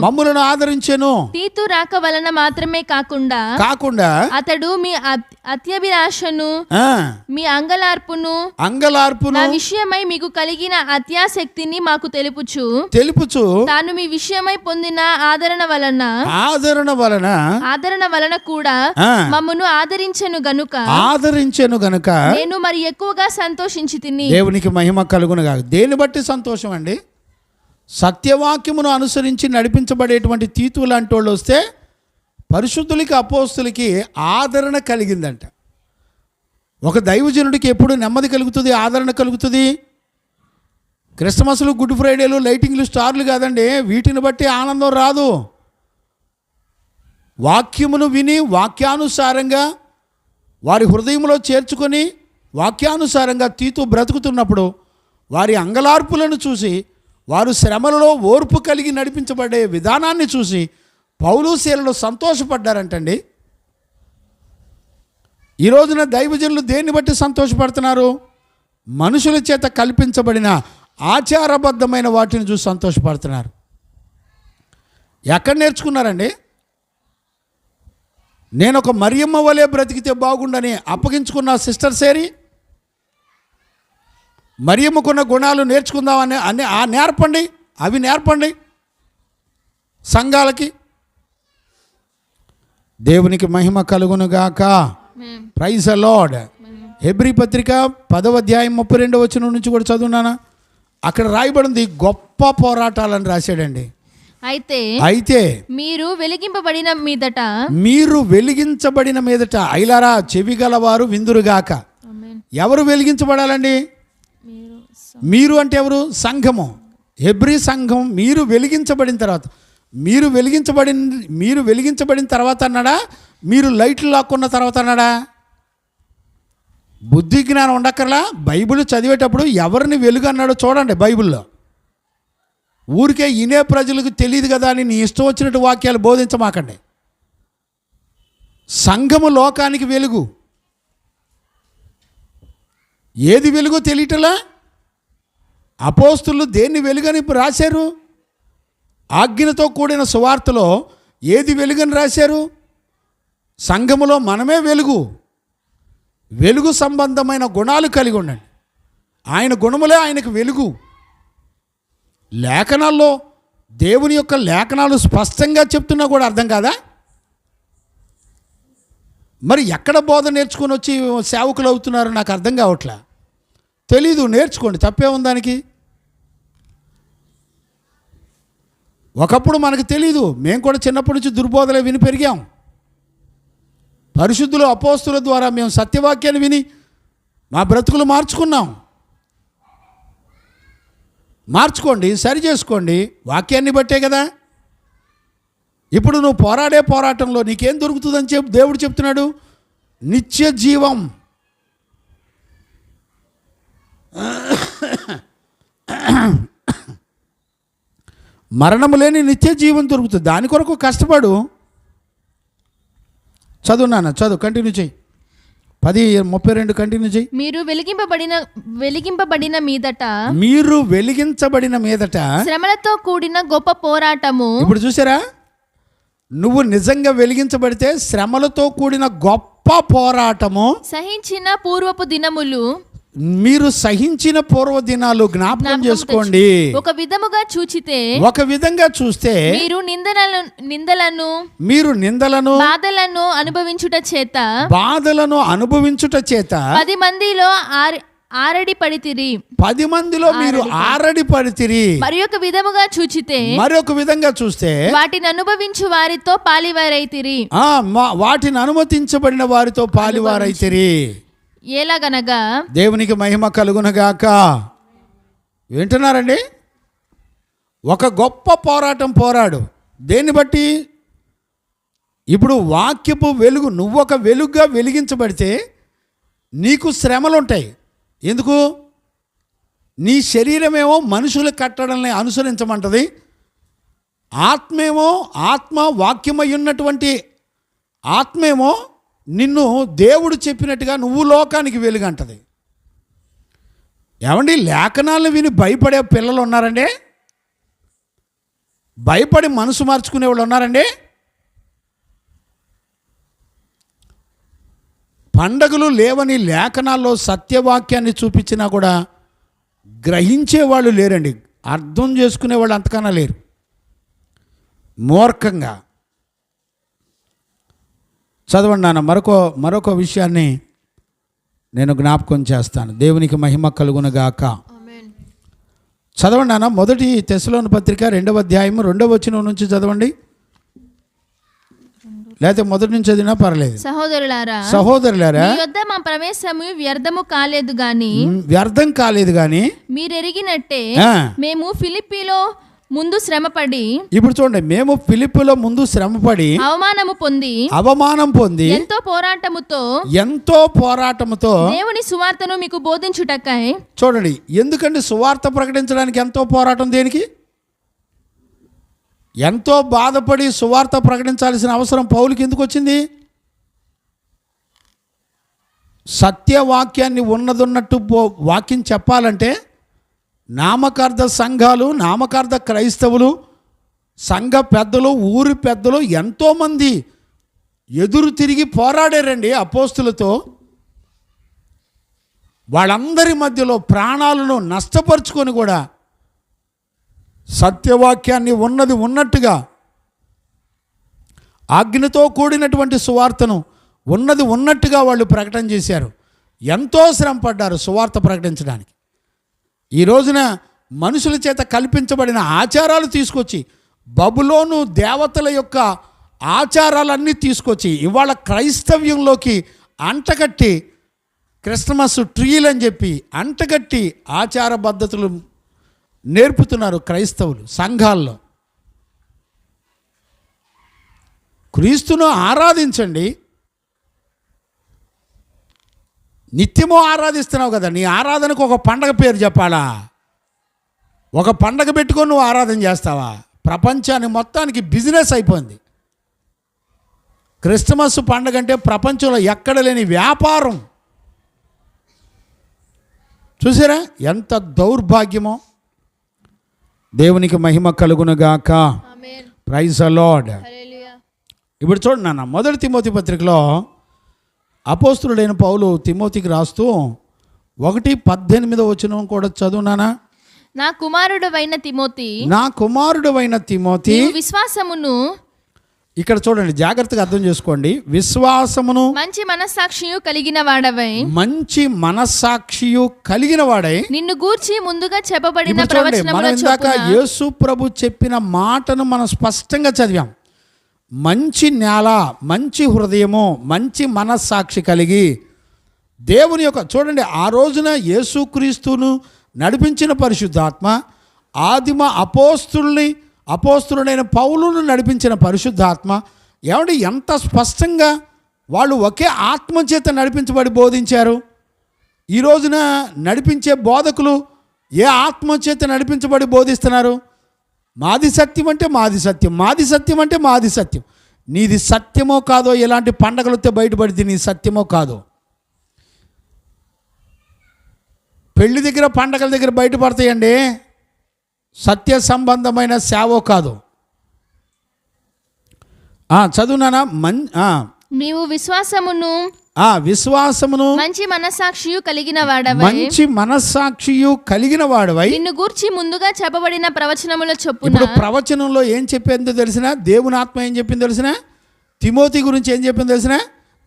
మమ్ములను ఆదరించెను. తీతు రాక వలన మాత్రమే కాకుండా అతడు మీ అత్యభిలాషను మీ అంగలార్పును నా విషయమై మీకు కలిగిన అత్యాసక్తిని మాకు తెలుపుచు తాను మీ విషయమై పొందిన ఆదరణ వలన కూడా మమ్మను ఆదరించెను గనుక నేను మరి ఎక్కువగా సంతోషించి తిని. దేవునికి మహిమ కలుగునుగా. దేని బట్టి సంతోషం అండి? సత్యవాక్యమును అనుసరించి నడిపించబడేటువంటి తీతు లాంటి వాళ్ళు వస్తే పరిశుద్ధులకి అపోస్తులకి ఆదరణ కలిగిందంట. ఒక దైవజనుడికి ఎప్పుడు నెమ్మది కలుగుతుంది, ఆదరణ కలుగుతుంది? క్రిస్మస్లు, గుడ్ ఫ్రైడేలు, లైటింగ్లు, స్టార్లు కాదండి. వీటిని బట్టి ఆనందం రాదు. వాక్యమును విని వాక్యానుసారంగా వారి హృదయంలో చేర్చుకొని వాక్యానుసారంగా తీతు బ్రతుకుతున్నప్పుడు వారి అంగలార్పులను చూసి, వారు శ్రమలలో ఓర్పు కలిగి నడిపించబడే విధానాన్ని చూసి పౌలు శీలలు సంతోషపడ్డారంటండి. ఈ రోజున దైవజనులు దేన్ని బట్టి సంతోషపడుతున్నారు? మనుషుల చేత కల్పించబడిన ఆచారబద్ధమైన వాటిని చూసి సంతోషపడుతున్నారు. ఎక్కడ నేర్చుకున్నారండి? నేను ఒక మరియమ్మ వలె బ్రతికితే బాగుండని అప్పగించుకున్న సిస్టర్ సేరి మరియమ్మకున్న గుణాలు నేర్చుకుందామని నేర్పండి. అవి నేర్పండి సంఘాలకి. దేవునికి మహిమ కలుగునుగాక. Praise the lord. హెబ్రీ పత్రిక 10వ అధ్యాయం 32వ వచనం నుంచి కూడా చదువునానా? అక్కడ రాయబడింది గొప్ప పోరాటాలని రాశాడండి. అయితే మీరు వెలిగింపబడిన మీదట ఐలారా చెవి గలవారు విందురుగాక. ఎవరు వెలిగించబడాలండి? మీరు అంటే ఎవరు? సంఘము, హెబ్రీ సంఘం. మీరు వెలిగించబడిన తర్వాత అన్నాడా? మీరు లైట్లు లాక్కున్న తర్వాత అన్నాడా? బుద్ధి జ్ఞానం ఉండక్కర్లా. బైబిల్ చదివేటప్పుడు ఎవరిని వెలుగు అన్నాడో చూడండి బైబిల్లో. ఊరికే ఇనే ప్రజలకు తెలియదు కదా అని నీ ఇష్టం వచ్చినట్టు వాక్యాలు బోధించమాకండి. సంఘము లోకానికి వెలుగు. ఏది వెలుగో తెలియటలా? అపోస్తులు దేన్ని వెలుగని రాశారు? ఆజ్ఞతో కూడిన సువార్తలో ఏది వెలుగని రాశారు? సంఘములో మనమే వెలుగు. వెలుగు సంబంధమైన గుణాలు కలిగి ఉండండి. ఆయన గుణములే ఆయనకు వెలుగు. లేఖనాల్లో దేవుని యొక్క లేఖనాలు స్పష్టంగా చెప్తున్నా కూడా అర్థం కాదా? మరి ఎక్కడ బోధ నేర్చుకొని వచ్చి సేవకులు అవుతున్నారు నాకు అర్థం కావట్లే. తెలీదు, నేర్చుకోండి, తప్పే ఉంది దానికి. ఒకప్పుడు మనకు తెలీదు. మేము కూడా చిన్నప్పటి నుంచి దుర్బోధలే విని పెరిగాం. పరిశుద్ధులు అపోస్తుల ద్వారా మేము సత్యవాక్యాన్ని విని మా బ్రతుకులు మార్చుకోండి, సరి చేసుకోండి. వాక్యాన్ని బట్టే కదా. ఇప్పుడు నువ్వు పోరాడే పోరాటంలో నీకేం దొరుకుతుందని దేవుడు చెప్తున్నాడు? నిత్య జీవం. మరణము లేని నిత్య జీవం దొరుకుతుంది. దాని కొరకు కష్టపడు. చదువు కంటిన్యూ చేయి. 10:32 కంటిన్యూ చేయి. మీరు వెలిగింపబడిన మీదట శ్రమలతో కూడిన గొప్ప పోరాటము. ఇప్పుడు చూసారా? నువ్వు నిజంగా వెలిగించబడితే శ్రమలతో కూడిన గొప్ప పోరాటము. సహించిన పూర్వపు దినములు. మీరు సహించిన పూర్వ దినాలు జ్ఞాపకం చేసుకోండి. ఒక విధంగా చూస్తే మీరు నిందలను బాధలను అనుభవించుట చేత 10 మందిలో ఆరడి పడితిరి. 10 మందిలో మీరు ఆరడి పడితిరి. మరి ఒక విధంగా చూస్తే వాటిని అనుభవించు వారితో పాలివారైతిరి. వాటిని అనుమతించబడిన వారితో పాలివారైతిరి. ఎలాగనగా దేవునికి మహిమ కలుగునగాక. వింటున్నారండి? ఒక గొప్ప పోరాటం పోరాడు. దేన్ని బట్టి? ఇప్పుడు వాక్యపు వెలుగు. నువ్వు ఒక వెలుగుగా వెలిగించబడితే నీకు శ్రమలు ఉంటాయి. ఎందుకు? నీ శరీరమేమో మనుషుల కట్టడల్ని అనుసరించమంటది. ఆత్మేమో ఆత్మ వాక్యమై ఉన్నటువంటి ఆత్మేమో నిన్ను దేవుడు చెప్పినట్టుగా నువ్వు లోకానికి వెలుగంటది. ఏమండి, లేఖనాలను విని భయపడే పిల్లలు ఉన్నారండి? భయపడి మనసు మార్చుకునే వాళ్ళు ఉన్నారండి? పండగలు లేవని లేఖనాల్లో సత్యవాక్యాన్ని చూపించినా కూడా గ్రహించేవాళ్ళు లేరండి. అర్థం చేసుకునేవాళ్ళు అంతకన్నా లేరు. మూర్ఖంగా చదవండి నాన్న. మరొక విషయాన్ని నేను జ్ఞాపకం చేస్తాను. దేవునికి మహిమ కలుగునుగాక. చదవండి నాన్న. 1 తెస్సలోని పత్రిక 2వ అధ్యాయం 2వ వచనం నుంచి చదవండి. లేకపోతే మొదటి నుంచి చదివినా పర్లేదు. సహోదరులారా, మీ యొద్ద మా ప్రవేశము వ్యర్థం కాలేదు గాని మీరు ఎరిగినట్టే మేము ఫిలిప్పీలో ముందు శ్రమపడి, ఇప్పుడు చూడండి, మేము ఫిలిప్పులో ముందు శ్రమపడి అవమానం పొంది ఎంతో పోరాటముతో దేవుని సువార్తను మీకు బోధించుటకై. చూడండి, ఎందుకంటే సువార్త ప్రకటించడానికి ఎంతో పోరాటం. దేనికి? ఎంతో బాధపడి సువార్త ప్రకటించాల్సిన అవసరం పౌలుకి ఎందుకు వచ్చింది? సత్యవాక్యాన్ని ఉన్నదన్నట్టు వాక్యం చెప్పాలంటే నామకార్థ సంఘాలు, నామకార్థ క్రైస్తవులు, సంఘ పెద్దలు, ఊరి పెద్దలు ఎంతోమంది ఎదురు తిరిగి పోరాడారండి అపోస్తులతో. వాళ్ళందరి మధ్యలో ప్రాణాలను నష్టపరుచుకొని కూడా సత్యవాక్యాన్ని ఉన్నది ఉన్నట్టుగా, ఆజ్ఞతో కూడినటువంటి సువార్తను ఉన్నది ఉన్నట్టుగా వాళ్ళు ప్రకటన చేశారు. ఎంతో శ్రమ పడ్డారు సువార్త ప్రకటించడానికి. ఈ రోజున మనుషుల చేత కల్పించబడిన ఆచారాలు తీసుకొచ్చి, బబులోను దేవతల యొక్క ఆచారాలన్నీ తీసుకొచ్చి ఇవాళ క్రైస్తవ్యంలోకి అంటగట్టి, క్రిస్మస్ ట్రీలు అని చెప్పి అంటగట్టి ఆచార పద్ధతులు నేర్పుతున్నారు క్రైస్తవులు సంఘాల్లో. క్రీస్తును ఆరాధించండి. నిత్యము ఆరాధిస్తున్నావు కదా, నీ ఆరాధనకు ఒక పండగ పేరు చెప్పాలా? ఒక పండగ పెట్టుకొని నువ్వు ఆరాధన చేస్తావా? ప్రపంచాన్ని మొత్తానికి బిజినెస్ అయిపోయింది. క్రిస్మస్ పండగ అంటే ప్రపంచంలో ఎక్కడ లేని వ్యాపారం. చూసారా ఎంత దౌర్భాగ్యమో? దేవునికి మహిమ కలుగునుగాక. Praise the lord. ఇప్పుడు చూడండి నాన్న, 1 తిమోతి పత్రికలో అపోస్తులుడైన పౌలు తిమోతికి రాస్తూ 1:18 వచనం కూడా చదువునానా. నా కుమారుడవైన తిమోతి విశ్వాసమును, ఇక్కడ చూడండి జాగ్రత్తగా అర్థం చేసుకోండి, విశ్వాసమును మంచి మనస్సాక్షియు కలిగిన వాడై నిన్ను గూర్చి ముందుగా చెప్పబడిన ప్రవచనముల చొప్పున. యేసు ప్రభు చెప్పిన మాటను మనం స్పష్టంగా చదివాం. మంచి నేల, మంచి హృదయము, మంచి మనస్సాక్షి కలిగి దేవుని యొక్క, చూడండి, ఆ రోజున యేసుక్రీస్తును నడిపించిన పరిశుద్ధాత్మ, ఆదిమ అపోస్తులుడైన పౌలును నడిపించిన పరిశుద్ధాత్మ, ఏమంటే ఎంత స్పష్టంగా వాళ్ళు ఒకే ఆత్మ చేత నడిపించబడి బోధించారు. ఈ రోజున నడిపించే బోధకులు ఏ ఆత్మ చేత నడిపించబడి బోధిస్తున్నారు? మాది సత్యం అంటే మాది సత్యం, మాది సత్యం అంటే మాది సత్యం. నీది సత్యమో కాదో, ఎలాంటి పండగలు వస్తే బయటపడితే నీ సత్యమో కాదో. పెళ్లి దగ్గర, పండగల దగ్గర బయటపడతాయండి సత్య సంబంధమైన సేవో కాదు. చదువునానా. నీవు విశ్వాసమును మంచి మనస్సాక్షియు కలిగిన వాడవై నిన్ను గూర్చి ముందుగా చెప్పబడిన ప్రవచనముల చొప్పున. ఇప్పుడు ప్రవచనంలో ఏం చెప్పిందో తెలిసిన? దేవుని ఆత్మ ఏం చెప్పిందో తెలిసిన? తిమోతి గురించి ఏం చెప్పిందో తెలిసిన?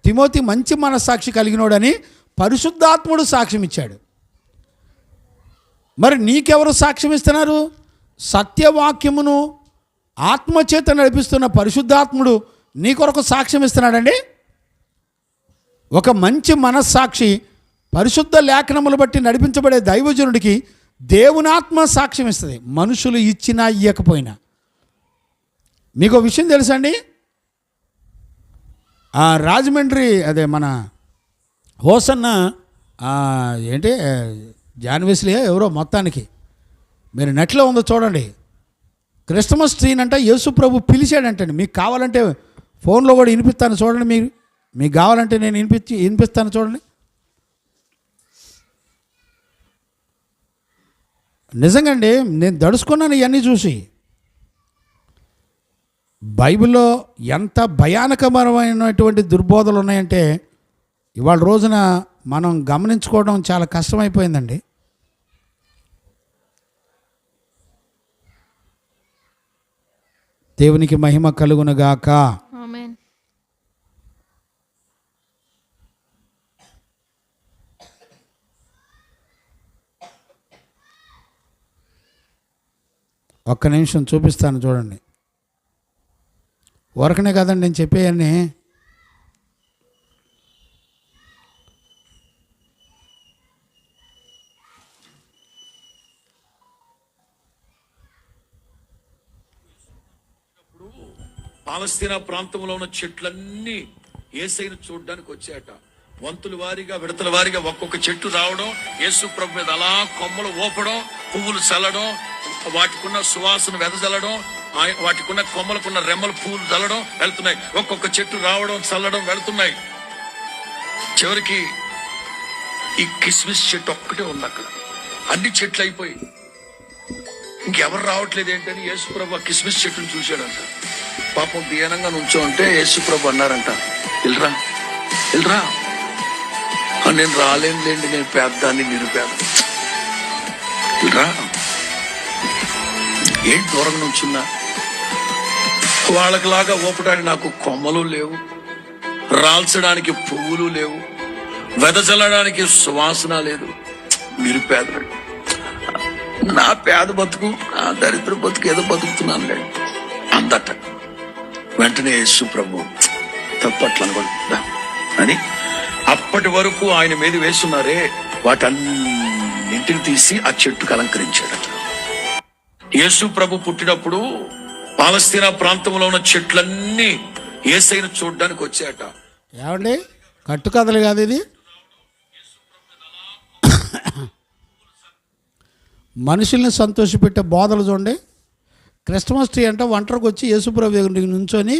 తిమోతి మంచి మనస్సాక్షి కలిగినోడని పరిశుద్ధాత్ముడు సాక్ష్యం ఇచ్చాడు. మరి నీకెవరు సాక్ష్యం ఇస్తున్నారు? సత్యవాక్యమును ఆత్మచేత నడిపిస్తున్న పరిశుద్ధాత్ముడు నీ కొరకు సాక్ష్యం ఇస్తున్నాడండి. ఒక మంచి మనస్సాక్షి పరిశుద్ధ లేఖనములు బట్టి నడిపించబడే దైవజనుడికి దేవునాత్మ సాక్ష్యం ఇస్తుంది, మనుషులు ఇచ్చినా ఇయ్యకపోయినా. మీకు విషయం తెలుసండి, రాజమండ్రి అదే మన హోసన్న ఏంటి జాన్వెస్లీ ఎవరో, మొత్తానికి మీరు నెట్లో ఉందో చూడండి, క్రిస్మస్ ట్రీని అంట యేసు ప్రభు పిలిచాడంటండి. మీకు కావాలంటే ఫోన్లో కూడా వినిపిస్తాను చూడండి. మీకు కావాలంటే నేను వినిపిస్తాను చూడండి. నిజంగా అండి, నేను దడుచుకున్నాను ఇవన్నీ చూసి. బైబిల్లో ఎంత భయానకమైనటువంటి దుర్బోధలు ఉన్నాయంటే ఇవాళ రోజున మనం గమనించుకోవడం చాలా కష్టమైపోయిందండి. దేవునికి మహిమ కలుగునుగాక. ఆమేన్. ఒక్క నిమిషం చూపిస్తాను చూడండి. వరకనే కదండి నేను చెప్పేయన్నీ. పాలస్తీనా ప్రాంతంలో ఉన్న చెట్లన్నీ యేసయ్యను చూడడానికి వచ్చాయట. వంతుల వారిగా విడతల వారిగా ఒక్కొక్క చెట్టు రావడం, యేసు ప్రభు మీద అలా కొమ్మలు ఊపడం, పువ్వులు చల్లడం, వాటికున్న సువాసన వెదజల్లడం, వాటికున్న కొమ్మలకున్న రెమ్మల పువ్వులు చల్లడం వెళ్తున్నాయి. ఒక్కొక్క చెట్టు రావడం, చల్లడం, వెళ్తున్నాయి. చివరికి ఈ కిస్మిస్ చెట్టు ఒక్కటే ఉంది అక్కడ. అన్ని చెట్లు అయిపోయి ఇంకెవరు రావట్లేదు ఏంటని యేసు ప్రభు కిస్మిస్ చెట్టును చూశాడంట. పాపం దీనంగా నుంచో ఉంటే యేసు ప్రభు అన్నారంట, వెళ్ళరా వెళ్ళరా. నేను రాలేనులేండి, నేను పేద్దాన్ని, మీరు పేద, వెళ్ళరా. ఏం దూరం నుంచున్నా, వాళ్ళకిలాగా ఊపడానికి నాకు కొమ్మలు లేవు, రాల్చడానికి పువ్వులు లేవు, వెదజల్లడానికి సువాసన లేదు. మీరు పేదలు, నా పేద బతుకు, నా దరిద్ర బతుకు ఏదో బతుకుతున్నానులే అందట. వెంటనే యేసు ప్రభు తప్పట్లు అనుకుంటా అని అప్పటి వరకు ఆయన మీద వేస్తున్నారే వాటన్నింటిని తీసి ఆ చెట్టుకు అలంకరించాడట. యేసు ప్రభు పుట్టినప్పుడు పాలస్తీనా ప్రాంతంలో ఉన్న చెట్లన్నీ యేసయ్యను చూడడానికి వచ్చాయట. ఏమండి, కట్టుకథలు కాదు ఇది. మనుషుల్ని సంతోషపెట్టే బోధలు చూడండి. క్రిస్మస్ ట్రీ అంటే ఒంటరికి వచ్చి యేసుప్రభు దగ్గర నుంచొని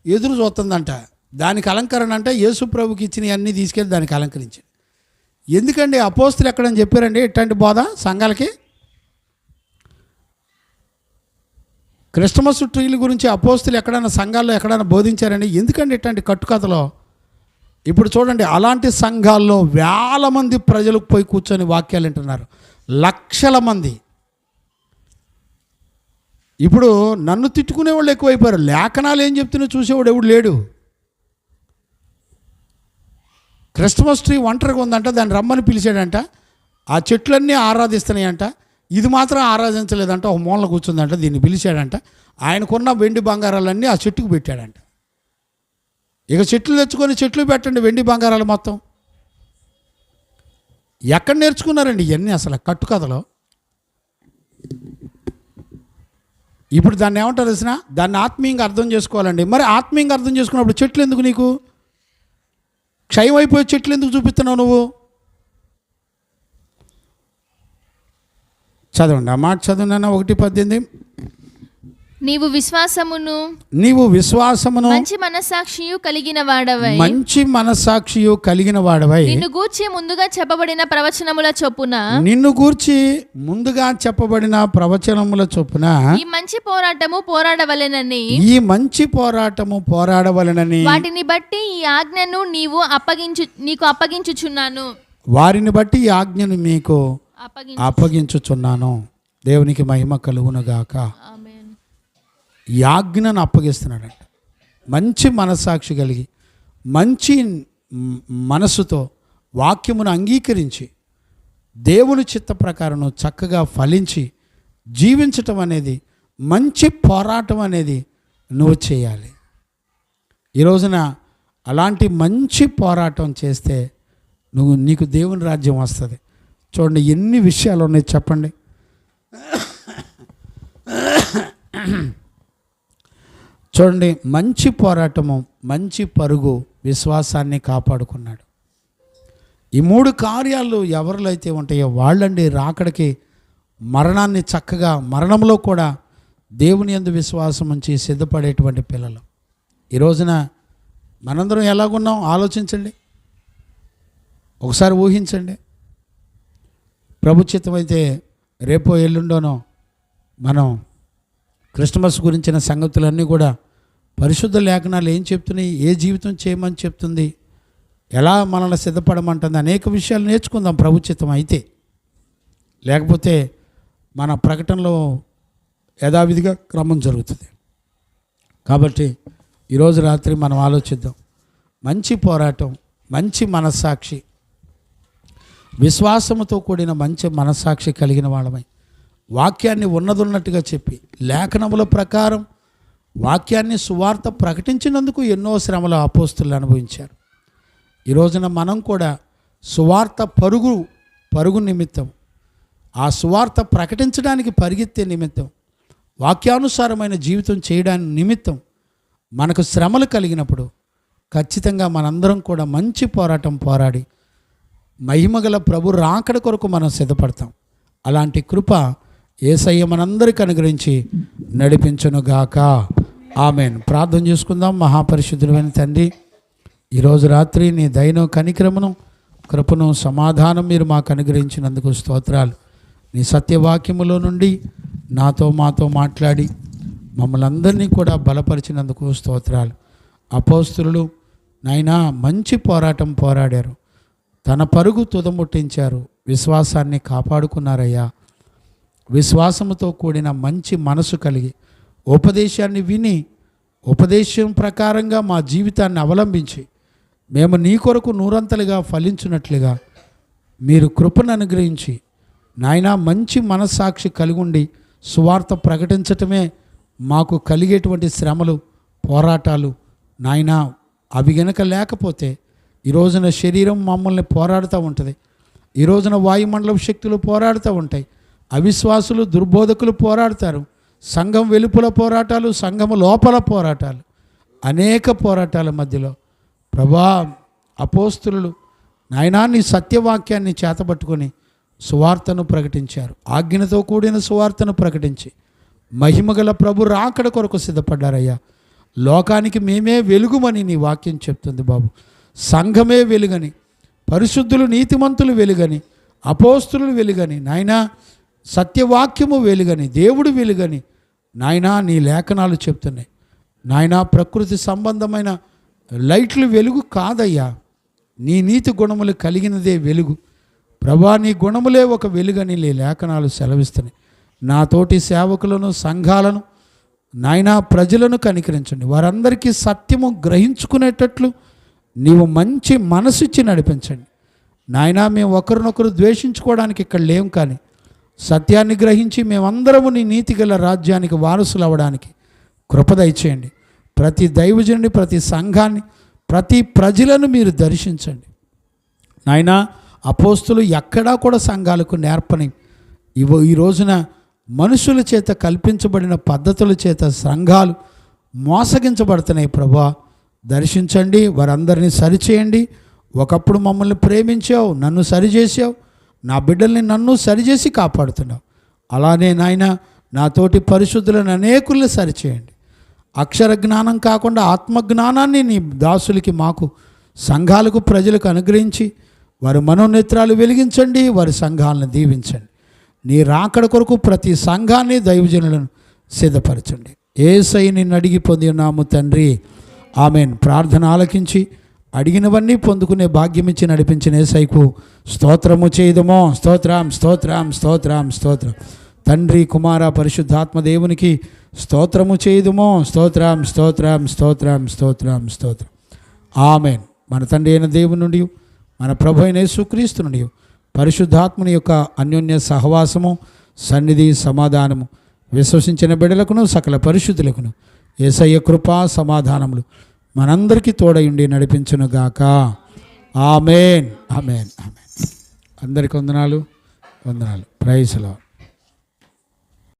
ఎదురు చూస్తుందంట. దానికి అలంకరణ అంటే యేసుప్రభుకి ఇచ్చినవి అన్నీ తీసుకెళ్ళి దానికి అలంకరించాడు. ఎందుకండి అపోస్తులు ఎక్కడని చెప్పారండి ఇట్లాంటి బోధ సంఘాలకి? క్రిస్మస్ ట్రీల గురించి అపోస్తులు ఎక్కడైనా సంఘాల్లో ఎక్కడైనా బోధించారండి? ఎందుకండి ఇట్లాంటి కట్టుకథలో? ఇప్పుడు చూడండి, అలాంటి సంఘాల్లో వేల మంది ప్రజలకు పోయి కూర్చొని వాక్యాలు వింటున్నారు, లక్షల మంది. ఇప్పుడు నన్ను తిట్టుకునేవాళ్ళు ఎక్కువైపోయారు. లేఖనాలు ఏం చెప్తున్నా చూసేవాడు ఎవడు లేడు. క్రిస్మస్ ట్రీ ఒంటరిగా ఉందంట, దాన్ని రమ్మని పిలిచాడంట. ఆ చెట్లన్నీ ఆరాధిస్తున్నాయంట, ఇది మాత్రం ఆరాధించలేదంట, ఒక మూలన కూర్చుందంట. దీన్ని పిలిచాడంట. ఆయనకున్న వెండి బంగారాలన్నీ ఆ చెట్టుకు పెట్టాడంట. ఇక చెట్లు తెచ్చుకొని చెట్లు పెట్టండి, వెండి బంగారాలు మొత్తం. ఎక్కడ నేర్చుకున్నారండి ఇవన్నీ అసలు కట్టుకథలో? ఇప్పుడు దాన్ని ఏమంటారు తెలిసిన? దాన్ని ఆత్మీయంగా అర్థం చేసుకోవాలండి. మరి ఆత్మీయంగా అర్థం చేసుకున్నప్పుడు చెట్లు ఎందుకు నీకు? క్షయం అయిపోయే చెట్లు ఎందుకు చూపిస్తున్నావు నువ్వు? చదవండి ఆ మాట, చదవండి. 1:18. నీవు విశ్వాసమును మంచి మనస్సాక్షియు కలిగిన వాడవై నిన్ను గూర్చి ముందుగా చెప్పబడిన ప్రవచనముల చొప్పున ఈ మంచి పోరాటము పోరాడవలెనని వాటిని బట్టి ఈ ఆజ్ఞను నీకు అప్పగించుచున్నాను. వారిని బట్టి ఈ ఆజ్ఞను మీకు అప్పగించుచున్నాను. దేవునికి మహిమ కలుగునుగాక. ఈ ఆజ్ఞను అప్పగిస్తున్నాడంట. మంచి మనస్సాక్షి కలిగి, మంచి మనస్సుతో వాక్యమును అంగీకరించి, దేవుని చిత్త ప్రకారం చక్కగా ఫలించి జీవించటం అనేది, మంచి పోరాటం అనేది నువ్వు చేయాలి. ఈ రోజున అలాంటి మంచి పోరాటం చేస్తే నీకు దేవుని రాజ్యం వస్తుంది. చూడండి ఎన్ని విషయాలు ఉన్నాయి చెప్పండి. చూడండి, మంచి పోరాటము, మంచి పరుగు, విశ్వాసాన్ని కాపాడుకున్నాడు. ఈ 3 కార్యాలు ఎవరిలో అయితే ఉంటాయో వాళ్ళండి రాకడికి మరణాన్ని చక్కగా, మరణంలో కూడా దేవుని యందు విశ్వాసం ఉంచి సిద్ధపడేటువంటి పిల్లలు. ఈ రోజున మనందరం ఎలాగున్నాం ఆలోచించండి, ఒకసారి ఊహించండి. ప్రభుచిత్తం అయితే రేపో ఎల్లుండోనో మనం క్రిస్మస్ గురించిన సంగతులన్నీ కూడా పరిశుద్ధ లేఖనాలు ఏం చెప్తున్నాయి, ఏ జీవితం చేయమని చెప్తుంది, ఎలా మనల్ని సిద్ధపడమంటుంది, అనేక విషయాలు నేర్చుకుందాం ప్రభుచిత్తం అయితే. లేకపోతే మన ప్రకటనలో యథావిధిగా క్రమం జరుగుతుంది. కాబట్టి ఈరోజు రాత్రి మనం ఆలోచిద్దాం. మంచి పోరాటం, మంచి మనస్సాక్షి, విశ్వాసముతో కూడిన మంచి మనస్సాక్షి కలిగిన వాళ్ళమై వాక్యాన్ని ఉన్నదున్నట్టుగా చెప్పి లేఖనముల ప్రకారం వాక్యాన్ని సువార్త ప్రకటించినందుకు ఎన్నో శ్రమలు అపోస్తులు అనుభవించారు. ఈ రోజున మనం కూడా సువార్త పరుగు నిమిత్తం, ఆ సువార్త ప్రకటించడానికి పరిగెత్తే నిమిత్తం, వాక్యానుసారమైన జీవితం చేయడానికి నిమిత్తం మనకు శ్రమలు కలిగినప్పుడు ఖచ్చితంగా మనందరం కూడా మంచి పోరాటం పోరాడి మహిమగల ప్రభు రాకడ కొరకు మనం సిద్ధపడతాం. అలాంటి కృప యేసయ్య మనందరికి అనుగ్రహించి నడిపించునుగాక. ఆమెన్. ప్రార్థన చేసుకుందాం. మహాపరిశుద్ధుడైన తండ్రి, ఈరోజు రాత్రి నీ దయను, కనికరమును, కృపను, సమాధానం మీరు మాకు అనుగ్రహించినందుకు స్తోత్రాలు. నీ సత్యవాక్యములో నుండి మాతో మాట్లాడి మమ్మల్ని అందరినీ కూడా బలపరిచినందుకు స్తోత్రాలు. అపోస్తలులు నాయనా మంచి పోరాటం పోరాడారు, తన పరుగు తుదముట్టించారు, విశ్వాసాన్ని కాపాడుకున్నారయ్యా. విశ్వాసముతో కూడిన మంచి మనసు కలిగి ఉపదేశాన్ని విని ఉపదేశం ప్రకారంగా మా జీవితాన్ని అవలంబించి మేము నీ కొరకు నూరంతలుగా ఫలించున్నట్లుగా మీరు కృపను అనుగ్రహించి నాయనా మంచి మనస్సాక్షి కలిగి ఉండి సువార్త ప్రకటించటమే మాకు కలిగేటువంటి శ్రమలు, పోరాటాలు నాయనా అవి గనక లేకపోతే ఈ రోజున శరీరం మమ్మల్ని పోరాడుతూ ఉంటుంది, ఈ రోజున వాయుమండలం శక్తులు పోరాడుతూ ఉంటాయి, అవిశ్వాసులు దుర్బోధకులు పోరాడతారు, సంఘం వెలుపల పోరాటాలు, సంఘము లోపల పోరాటాలు, అనేక పోరాటాల మధ్యలో ప్రభా అపోస్తులు నాయనా నీ సత్యవాక్యాన్ని చేతబట్టుకొని సువార్తను ప్రకటించారు. ఆజ్ఞతో కూడిన సువార్తను ప్రకటించి మహిమగల ప్రభు రాకడ కొరకు సిద్ధపడ్డారయ్యా. లోకానికి మేమే వెలుగుమని నీ వాక్యం చెప్తుంది బాబు. సంఘమే వెలుగని, పరిశుద్ధులు నీతిమంతులు వెలుగని, అపోస్తులు వెలుగని, నాయనా సత్యవాక్యము వెలుగని, దేవుడు వెలుగని నాయనా నీ లేఖనాలు చెప్తున్నాయి. నాయనా ప్రకృతి సంబంధమైన లైట్లు వెలుగు కాదయ్యా, నీ నీతి గుణములు కలిగినదే వెలుగు. ప్రభా నీ గుణములే ఒక వెలుగని నీ లేఖనాలు సెలవిస్తున్నాయి. నా తోటి సేవకులను, సంఘాలను నాయనా ప్రజలను కనికరించండి. వారందరికీ సత్యము గ్రహించుకునేటట్లు నీవు మంచి మనసిచ్చి నడిపించండి. నాయనా మేము ఒకరినొకరు ద్వేషించుకోవడానికి ఇక్కడ లేం, కానీ సత్యాన్ని గ్రహించి మేమందరము నీ నీతిగల రాజ్యానికి వారసులు అవ్వడానికి కృప దయచేయండి. ప్రతి దైవజనుని, ప్రతి సంఘాన్ని, ప్రతి ప్రజలను మీరు దర్శించండి. నాయనా అపోస్తులు ఎక్కడా కూడా సంఘాలకు నేర్పని ఈ రోజున మనుషుల చేత కల్పించబడిన పద్ధతుల చేత సంఘాలు మోసగించబడుతున్నాయి. ప్రభా దర్శించండి, వారందరినీ సరిచేయండి. ఒకప్పుడు మమ్మల్ని ప్రేమించావు, నన్ను సరిచేసావు, నా బిడ్డల్ని నన్ను సరిచేసి కాపాడుతున్నావు. అలానే నాయన నాతోటి పరిశుద్ధులను అనేకుల్ని సరిచేయండి. అక్షర జ్ఞానం కాకుండా ఆత్మజ్ఞానాన్ని నీ దాసులకి, మాకు, సంఘాలకు, ప్రజలకు అనుగ్రహించి వారి మనోనేత్రాలు వెలిగించండి, వారి సంఘాలను దీవించండి. నీ రాకడ కొరకు ప్రతి సంఘాన్ని, దైవజనులను సిద్ధపరచండి. యేసయ్య నిన్ను అడిగి పొంది ఉన్నాము తండ్రి, ఆమెన్. ప్రార్థన ఆలకించి అడిగినవన్నీ పొందుకునే భాగ్యం ఇచ్చి నడిపించిన యేసయ్యకు స్తోత్రము చేయదమో. స్తోత్రం స్తోత్రం స్తోత్రం స్తోత్రం. తండ్రి, కుమార, పరిశుద్ధాత్మ దేవునికి స్తోత్రము చేయదమో. స్తోత్రం స్తోత్రం స్తోత్రం స్తోత్రం స్తోత్రం. ఆమెన్. మన తండ్రి అయిన దేవుని నుండి, మన ప్రభు అయిన యేసుక్రీస్తు నుండి, పరిశుద్ధాత్మని యొక్క అన్యోన్య సహవాసము, సన్నిధి, సమాధానము విశ్వసించిన బిడ్డలకును సకల పరిశుద్ధులకును యేసయ్య కృపా సమాధానములు మనందరికీ తోడయుండి నడిపించునుగాక. Amen amen amen. అందరికీ వందనాలు. Praise lord.